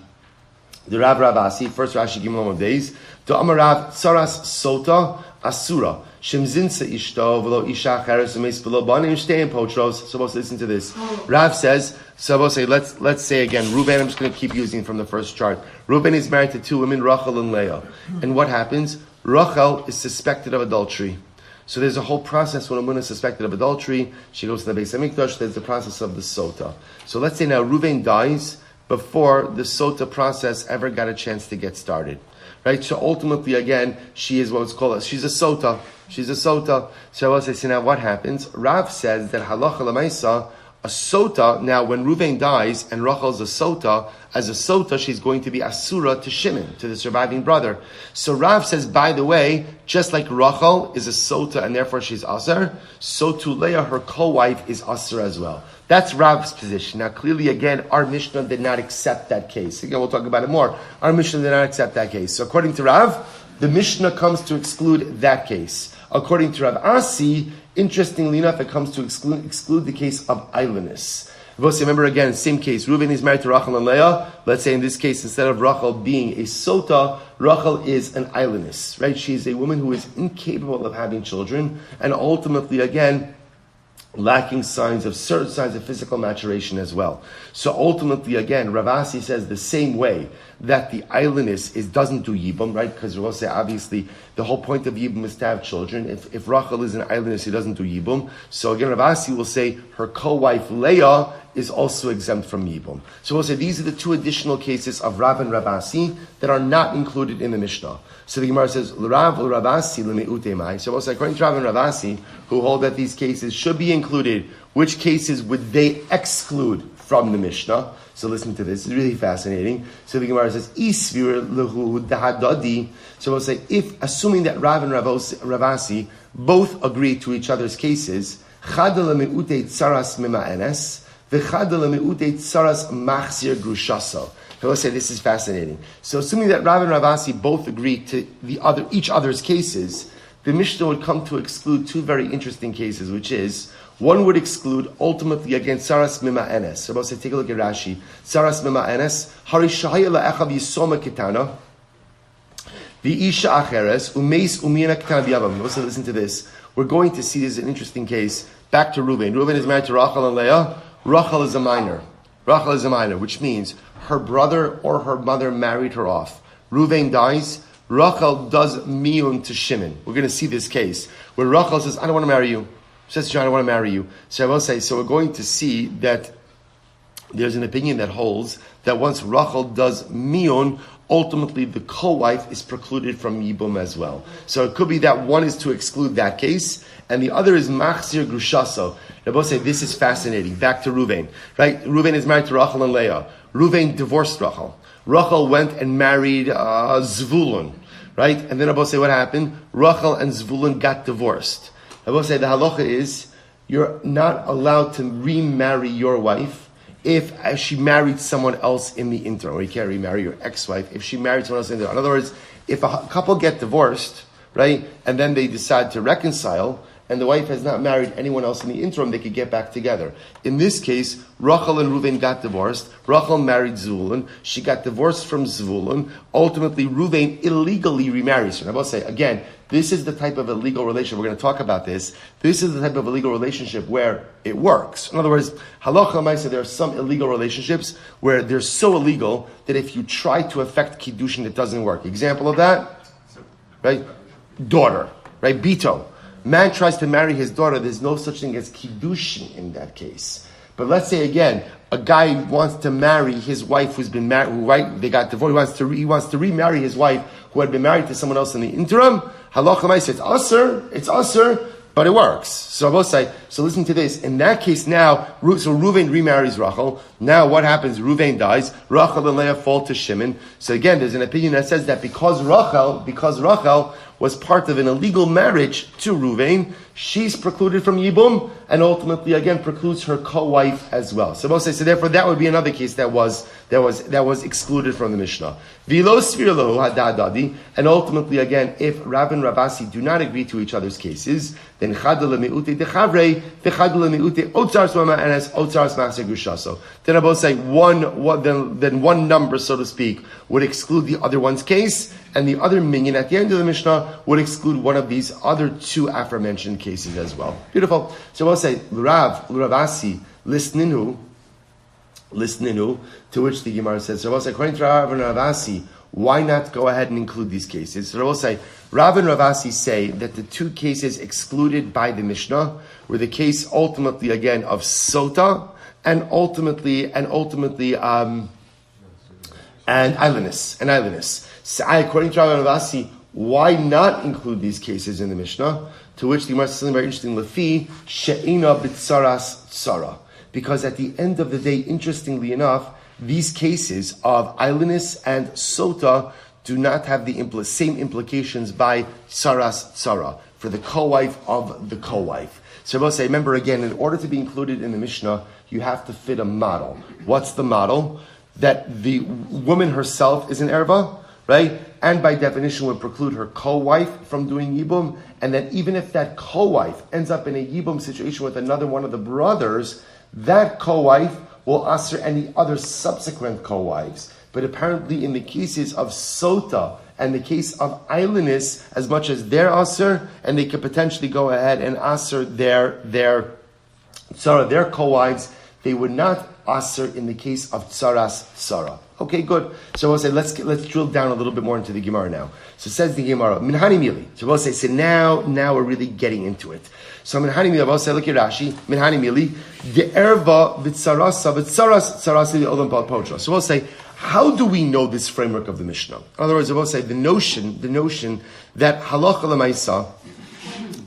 The Rav Ravasi, first Rashi Gimel Amid Beis. To Amarav Tsaras Sota Asura. Shemzinsa Ishto v'lo Isha Cheres u'meis v'lo banim shteim potros. So we'll listen to this. Rav says, so we'll say, let's say again, Reuben, I'm just going to keep using from the first chart. Reuben is married to two women, Rachel and Leah. And what happens? Rachel is suspected of adultery. So there's a whole process when a woman is suspected of adultery. She goes to the Beis HaMikdash, there's the process of the Sota. So let's say now Reuben dies before the Sota process ever got a chance to get started. Right? So ultimately, again, she is what's called, she's a Sota. So I will say, so now what happens? Rav says that halacha l'maisa, a Sota, now when Reuven dies and Rachel's a Sota, as a Sota, she's going to be Asura to Shimon, to the surviving brother. So Rav says, by the way, just like Rachel is a Sota and therefore she's Asur, so to Leah, her co-wife, is Asur as well. That's Rav's position. Now clearly again, our Mishnah did not accept that case. Again, we'll talk about it more. Our Mishnah did not accept that case. So according to Rav, the Mishnah comes to exclude that case. According to Rav Asi, interestingly enough, it comes to exclude the case of idleness. Remember again, same case. Reuben is married to Rachel and Leah. Let's say in this case, instead of Rachel being a Sota, Rachel is an idleness, right? She is a woman who is incapable of having children, and ultimately, again, lacking certain signs of physical maturation as well. So ultimately, again, Rav Asi says the same way that the idleness doesn't do yibum, right? Because we'll say obviously the whole point of yibum is to have children. If Rachel is an idleness, he doesn't do yibum. So again, Rav Asi will say her co-wife Leah is also exempt from yibum. So we'll say these are the two additional cases of Rav and Rav Asi that are not included in the Mishnah. So the Gemara says, Rav or Rav Asi l'me'utei mai. So we'll say according to Rav and Rav Asi, who hold that these cases should be included, which cases would they exclude from the Mishnah? So listen to this, it's really fascinating. So the Gemara says, Isvir lehu dahadadi. So we'll say, if, assuming that Rav and Rav Asi both agree to each other's cases, chad l'me'utei tsaras mima'enes, v'chad l'me'utei tsaras machzir grushaso. So we'll say this is fascinating. So assuming that Rav and Rav Asi both agree to each other's cases, the Mishnah would come to exclude two very interesting cases, which is, one would exclude ultimately against Saras Mima Enes. So we'll say, take a look at Rashi. Saras Mima Enes, Hari Shahaya La'echav Yisoma Kitana, V'isha Acheres, Umeis Umina Kitana B'yavam. We'll say, listen to this. We're going to see this is an interesting case. Back to Reuben. Reuben is married to Rachel and Leah. Rachel is a minor, which means her brother or her mother married her off. Reuven dies. Rachel does miyun to Shimon. We're going to see this case where Rachel says, I don't want to marry you. She says, I don't want to marry you. So I will say, so we're going to see that there's an opinion that holds that once Rachel does miyun, ultimately the co-wife is precluded from Yibum as well. So it could be that one is to exclude that case, and the other is Machzir Grushaso. They both say this is fascinating. Back to Ruvain, right? Ruvain is married to Rachel and Leah. Ruvain divorced Rachel. Rachel went and married Zvulun, right? And then Abba say what happened? Rachel and Zvulun got divorced. Abba say the halacha is you're not allowed to remarry your wife if she married someone else in the interim. Or you can't remarry your ex-wife if she married someone else in the interim. In other words, if a couple get divorced, right, and then they decide to reconcile, and the wife has not married anyone else in the interim, they could get back together. In this case, Rachel and Reuven got divorced. Rachel married Zvulun. She got divorced from Zvulun. Ultimately, Reuven illegally remarries her. I will say, again, this is the type of illegal relationship. We're going to talk about this. This is the type of illegal relationship where it works. In other words, halacha l'maaseh, there are some illegal relationships where they're so illegal that if you try to affect kiddushin, it doesn't work. Example of that, right? Daughter, right? Bito. Man tries to marry his daughter, there's no such thing as kiddushin in that case. But let's say again, a guy wants to marry his wife who's been married, right? They got divorced. He wants to remarry his wife who had been married to someone else in the interim. Halacha l'maaseh, it's usher, but it works. So I will say, so listen to this. In that case now, so Reuven remarries Rachel. Now what happens? Reuven dies. Rachel and Leah fall to Shimon. So again, there's an opinion that says that because Rachel was part of an illegal marriage to Reuven, she's precluded from Yibum, and ultimately again precludes her co-wife as well. So we'll say, so therefore that would be another case that was excluded from the Mishnah. V'lo svir lahu hadadadi, and ultimately again, if Rav and Ravasi do not agree to each other's cases, then chad le'meute dechavrei, v'chad le'meute otzar swama, and as otzar smaser gushaso. Then I both say then one number, so to speak, would exclude the other one's case, and the other minion at the end of the Mishnah would exclude one of these other two aforementioned cases as well. Beautiful. So we'll say, Ravasi, listeninu, to which the Gemara says, so we'll say, according to Rav and Ravasi, why not go ahead and include these cases? So we'll say, Rav and Ravasi say that the two cases excluded by the Mishnah were the case ultimately again of Sota and ultimately and Islandus. So according to Rav and Ravasi, why not include these cases in the Mishnah? To which the Gemara says something very interesting, Lefi she'ina b'tsaras tsara. Because at the end of the day, interestingly enough, these cases of Islandus and Sota do not have the same implications by tsaras tsara, for the co-wife of the co-wife. So we'll say, remember again, in order to be included in the Mishnah, you have to fit a model. What's the model? That the woman herself is an erva, right? And by definition would preclude her co-wife from doing yibum, and that even if that co-wife ends up in a yibum situation with another one of the brothers, that co-wife will answer any other subsequent co-wives. But apparently in the cases of Sota and the case of Islandus, as much as they're asr, and they could potentially go ahead and asr their co-wives, they would not asr in the case of tsaras tsara. Okay, good. So we'll say, let's drill down a little bit more into the Gemara now. So says the Gemara, Minhani Mili. So we'll say, so now we're really getting into it. So Minhani Mili, we'll say, look at Rashi, Minhani Mili, the erva v'tsarasa v'tsarasi v'olam pal potra. So we'll say, how do we know this framework of the Mishnah? In other words, we'll say, the notion that halacha l'maisa,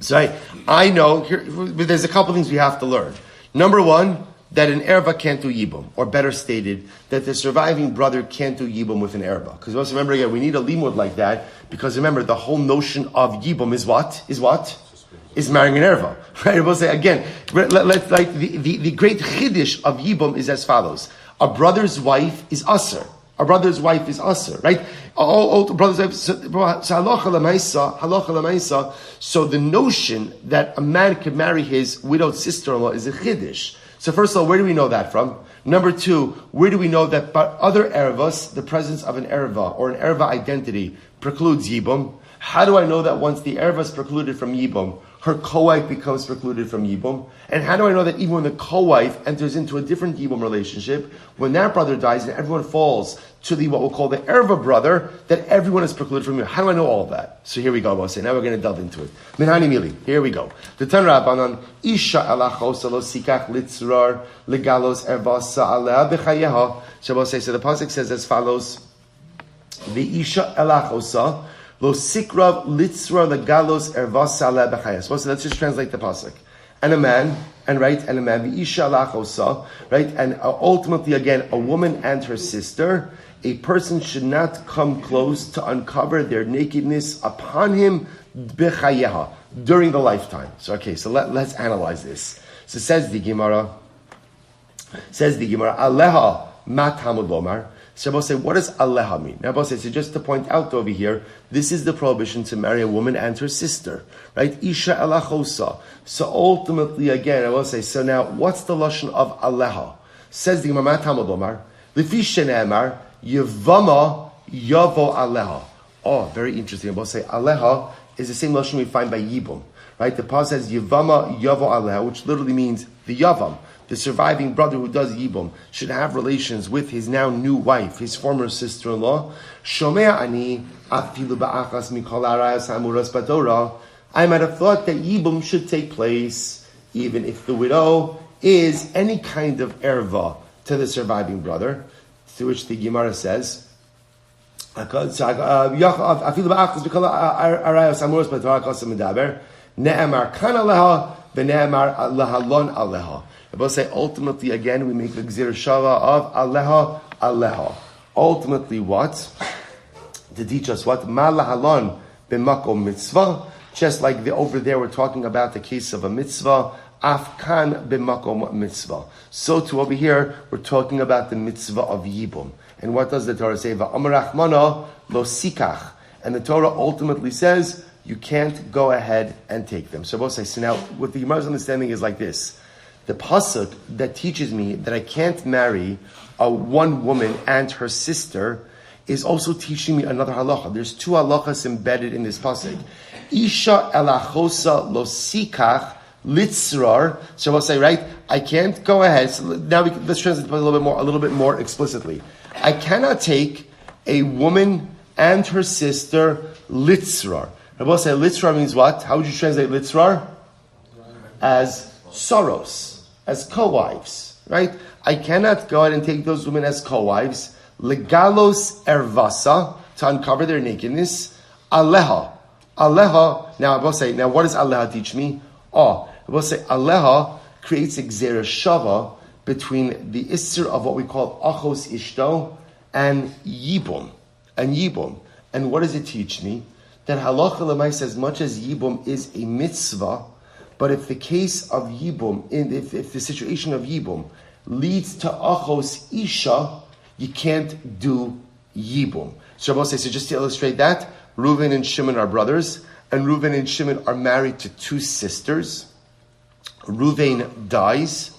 so I know, there's a couple things we have to learn. Number one, that an erva can't do yibum, or better stated, that the surviving brother can't do yibum with an erva. Because also remember again, we need a limud like that, because remember, the whole notion of yibum is what? Is marrying an erva. Right? We'll say again, the great chiddush of yibum is as follows. A brother's wife is usher. Right? All brothers' wives. So halacha l'maisa. So the notion that a man could marry his widowed sister-in-law is a chiddush. So first of all, where do we know that from? Number two, where do we know that by other ervas, the presence of an erva or an erva identity precludes yibum? How do I know that once the erva is precluded from yibum, her co-wife becomes precluded from yibum? And how do I know that even when the co-wife enters into a different yibum relationship, when that brother dies and everyone falls to the what we'll call the erva brother, that everyone is precluded from yibum? How do I know all of that? So here we go, Moshe. Now we're going to delve into it. Minhani Mili. Here we go. The Tan Rabbanan Isha alachos lo sikach litzrar legalos ervasa alea b'chayeha. So the pasuk says as follows. The isha elachosa lo sikrav litzra legalos ervasa le b'chayas. So let's just translate the pasuk. And a man, the isha elachosa, right? And ultimately, again, a woman and her sister. A person should not come close to uncover their nakedness upon him b'chayeha during the lifetime. So let's analyze this. So says the Gemara, Aleha ma Talmud lomar. So Rabbi say, what does Aleha mean? Now Rabbi says, so just to point out over here, this is the prohibition to marry a woman and her sister, right? Isha elachosa. So ultimately, again, Rabbi say, so now what's the lashon of Aleha? Says the Gemara, ma Talmud lomar, lefi shene'emar, Yevamos yavo aleha. Oh, very interesting. Rabbi say, Aleha is the same lashon we find by Yibum. Right, the Pasuk says Yevamos yavo aleha, which literally means the Yavam, the surviving brother who does Yibum, should have relations with his now new wife, his former sister-in-law. Shomea ani afilu ba'achas mikol arayos hamuras b'TORAH. I might have thought that Yibum should take place even if the widow is any kind of erva to the surviving brother. To which the Gemara says, afilu ba'achas mikol arayos hamuras b'TORAH kosem medaber. Ne'emar kan aleha, v'ne'emar lahalon aleha. Rabbi say, ultimately, again, we make the gzir shava of aleha. Ultimately, what? To teach us what? Ma lahalon b'makom mitzvah. Just like over there, we're talking about the case of a mitzvah. Afkan b'makom mitzvah. So too over here, we're talking about the mitzvah of Yibum. And what does the Torah say? Va'amar rachmana lo sikach. And the Torah ultimately says, you can't go ahead and take them. So both say, so now what the Gemara's understanding is like this. The pasuk that teaches me that I can't marry a one woman and her sister is also teaching me another halacha. There's two halachas embedded in this pasuk. Isha elachosa lo sikach litzrar. So we'll say, right, I can't go ahead. So now let's translate it a little bit more explicitly. I cannot take a woman and her sister litzrar. Rabbi say litzrar means what? How would you translate litzrar? As sorrows, as co-wives, right? I cannot go ahead and take those women as co-wives. Legalos ervasa, to uncover their nakedness. Aleha. Now Rabbi say, now what does Aleha teach me? Rabbi say, Aleha creates a gzera shava between the isser of what we call achos ishto and yibum. And what does it teach me? That halacha l'maisa, as much as Yibum is a mitzvah, but if the case of Yibum, if the situation of Yibum leads to achos isha, you can't do Yibum. So Rabbi says, so just to illustrate that, Reuven and Shimon are brothers, and Reuven and Shimon are married to two sisters. Reuven dies.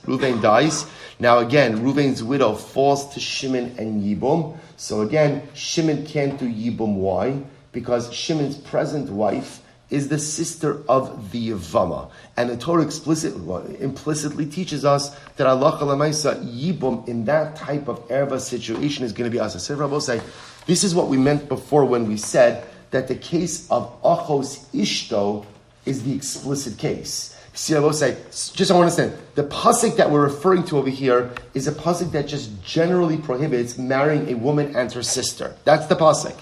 Now again, Reuven's widow falls to Shimon and Yibum. So again, Shimon can't do Yibum. Why? Because Shimon's present wife is the sister of the Yevama. And the Torah implicitly teaches us that Allah Lamaisa Yibum in that type of erva situation is going to be us. So Rabbi say, this is what we meant before when we said that the case of Achos Ishto is the explicit case. See, I will say, just I want to understand, the pasuk that we're referring to over here is a pasuk that just generally prohibits marrying a woman and her sister. That's the pasuk.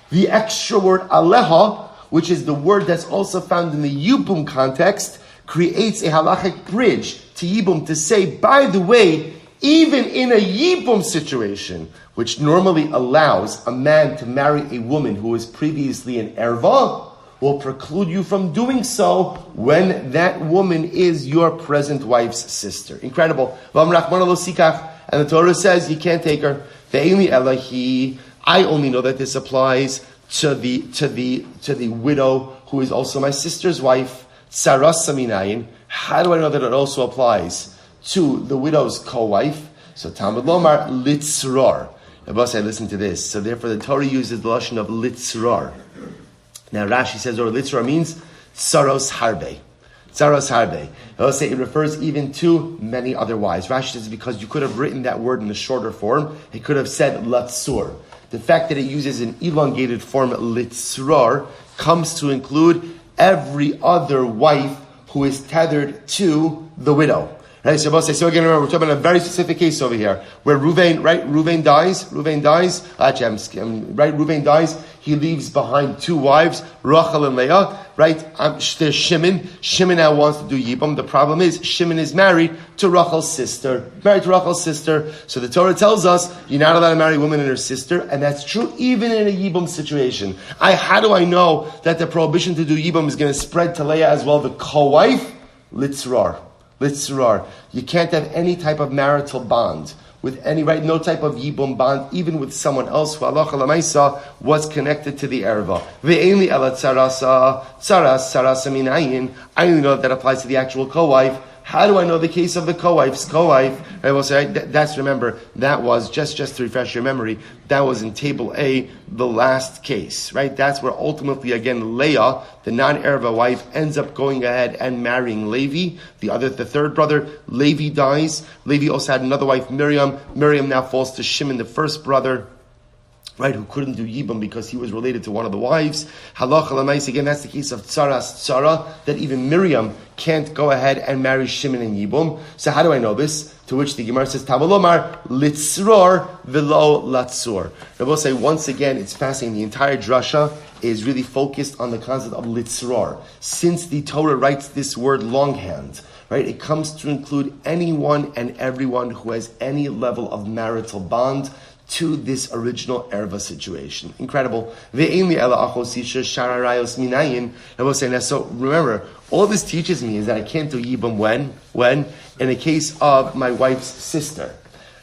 The extra word aleha, which is the word that's also found in the Yibum context, creates a halachic bridge to Yibum to say, by the way, even in a Yibum situation, which normally allows a man to marry a woman who was previously an erva, will preclude you from doing so when that woman is your present wife's sister. Incredible. And the Torah says you can't take her. I only know that this applies to the widow who is also my sister's wife. Saras Saminayin. How do I know that it also applies to the widow's co-wife? So Talmud Lomar litzrar. Rabbi say, listen to this. So therefore, the Torah uses the lashon of litzrar. Now Rashi says, or litzrar means saros harbe. Saros harbe. Rabbi say it refers even to many other wives. Rashi says because you could have written that word in the shorter form. It could have said latzur. The fact that it uses an elongated form litzrar comes to include every other wife who is tethered to the widow. Right, so again, remember, we're talking about a very specific case over here, where Reuven dies, Reuven dies, he leaves behind two wives, Rachel and Leah, right? There's Shimon now wants to do Yibum. The problem is, Shimon is married to Rachel's sister. So the Torah tells us, you're not allowed to marry a woman and her sister, and that's true even in a Yibum situation. How do I know that the prohibition to do Yibum is going to spread to Leah as well, the co-wife? Litzrar. You can't have any type of marital bond with any, right? No type of yibum bond, even with someone else who halacha l'maisa was connected to the erva. Ve'enli ela tzarasa minayin. I only know that applies to the actual co-wife. How do I know the case of the co-wife's co-wife? I will say, remember, that was, just to refresh your memory, that was in table A, the last case, right? That's where ultimately, again, Leah, the non-Erva wife, ends up going ahead and marrying Levi, the third brother. Levi dies. Levi also had another wife, Miriam. Miriam now falls to Shimon, the first brother, right, who couldn't do Yibum because he was related to one of the wives. Halacha l'mais, again, that's the case of tzara, that even Miriam can't go ahead and marry Shimon and Yibum. So how do I know this? To which the Gemara says, Tavalomar, litzror velo latzur. I will say, once again, it's fascinating. The entire drasha is really focused on the concept of litzror. Since the Torah writes this word longhand, right, it comes to include anyone and everyone who has any level of marital bond to this original erva situation. Incredible. I will say now, so remember, all this teaches me is that I can't do Yibum when? In a case of my wife's sister.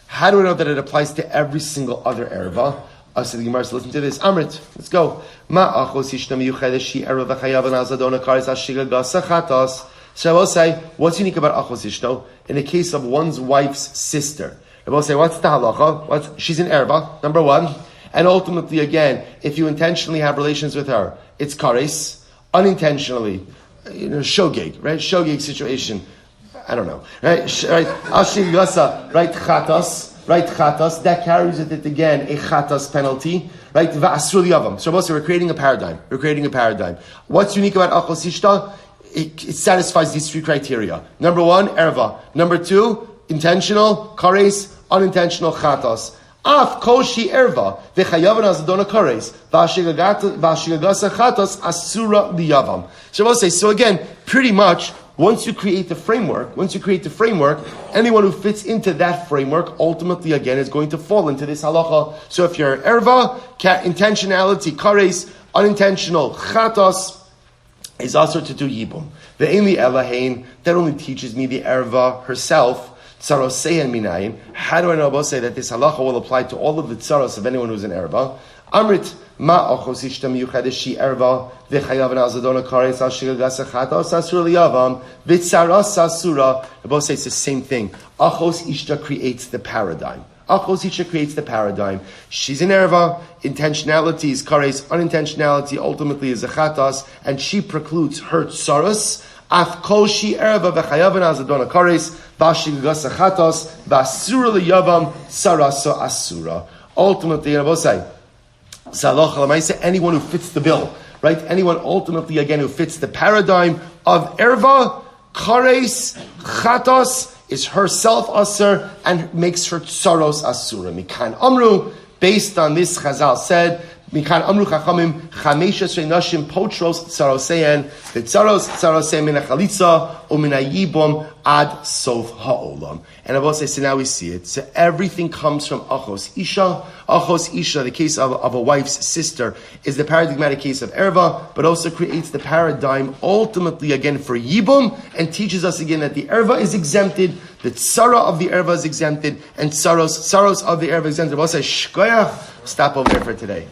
How do I know that it applies to every single other erva? So the Gemara says, listen to this. Amrit, let's go. So I will say, what's unique about achos ishto? In the case of one's wife's sister, I will say, what's the halacha? She's an erva, number one. And ultimately, again, if you intentionally have relations with her, it's kares. Unintentionally, shogeg, right? Shogeg situation. I don't know. Right? Ashigasa, right? Chatas. Right? Chatas. That carries with it again a chatas penalty. Right? Va'asru liyavam. So we're creating a paradigm. What's unique about achos ishta? It satisfies these three criteria. Number one, erva. Number two, intentional, kares, unintentional, chatas. Af koshi erva, v'chayavan azadona kares, v'ashigagasa chatas, asura liyavam. So I will say, so again, pretty much, once you create the framework, anyone who fits into that framework, ultimately, again, is going to fall into this halacha. So if you're erva, intentionality, kares, unintentional, chatas, is also to do yibum. The Eili Elahain, that only teaches me the erva herself. Tsaroseyan minayim. How do I know about say that this halacha will apply to all of the tsaros of anyone who's an erva? Amrit ma achos ishtam yuchadeshi erva v'chayav azadona kares ashigagas achatos asur liyavam v'tsaras asura. Both say it's the same thing. Achos ishta creates the paradigm. She's an erva. Intentionality is kares. Unintentionality ultimately is a chatas, and she precludes her tsaros. Af koshi erva v'chayavan azadona kares v'ashigagas achatos v'asura liyavam sarasa asura. Ultimately, I will say, Salach Alamaisa, anyone who fits the bill, right? Anyone ultimately, again, who fits the paradigm of erva, kares, chatos, is herself asur and makes her tsaros asura. Mikan amru, based on this, Chazal said, Mikan amru chachamim chamesh esrei nashim potros tsarosein v'tsaros tsarosein min hachalitza u'min hayibum ad sof ha'olam. And I will say, so now we see it. So everything comes from achos isha. Achos isha, the case of a wife's sister, is the paradigmatic case of erva, but also creates the paradigm ultimately again for yibum, and teaches us again that the erva is exempted, the tzara of the erva is exempted, and tsaros of the erva is exempted. I will say, shkoyach, stop over there for today.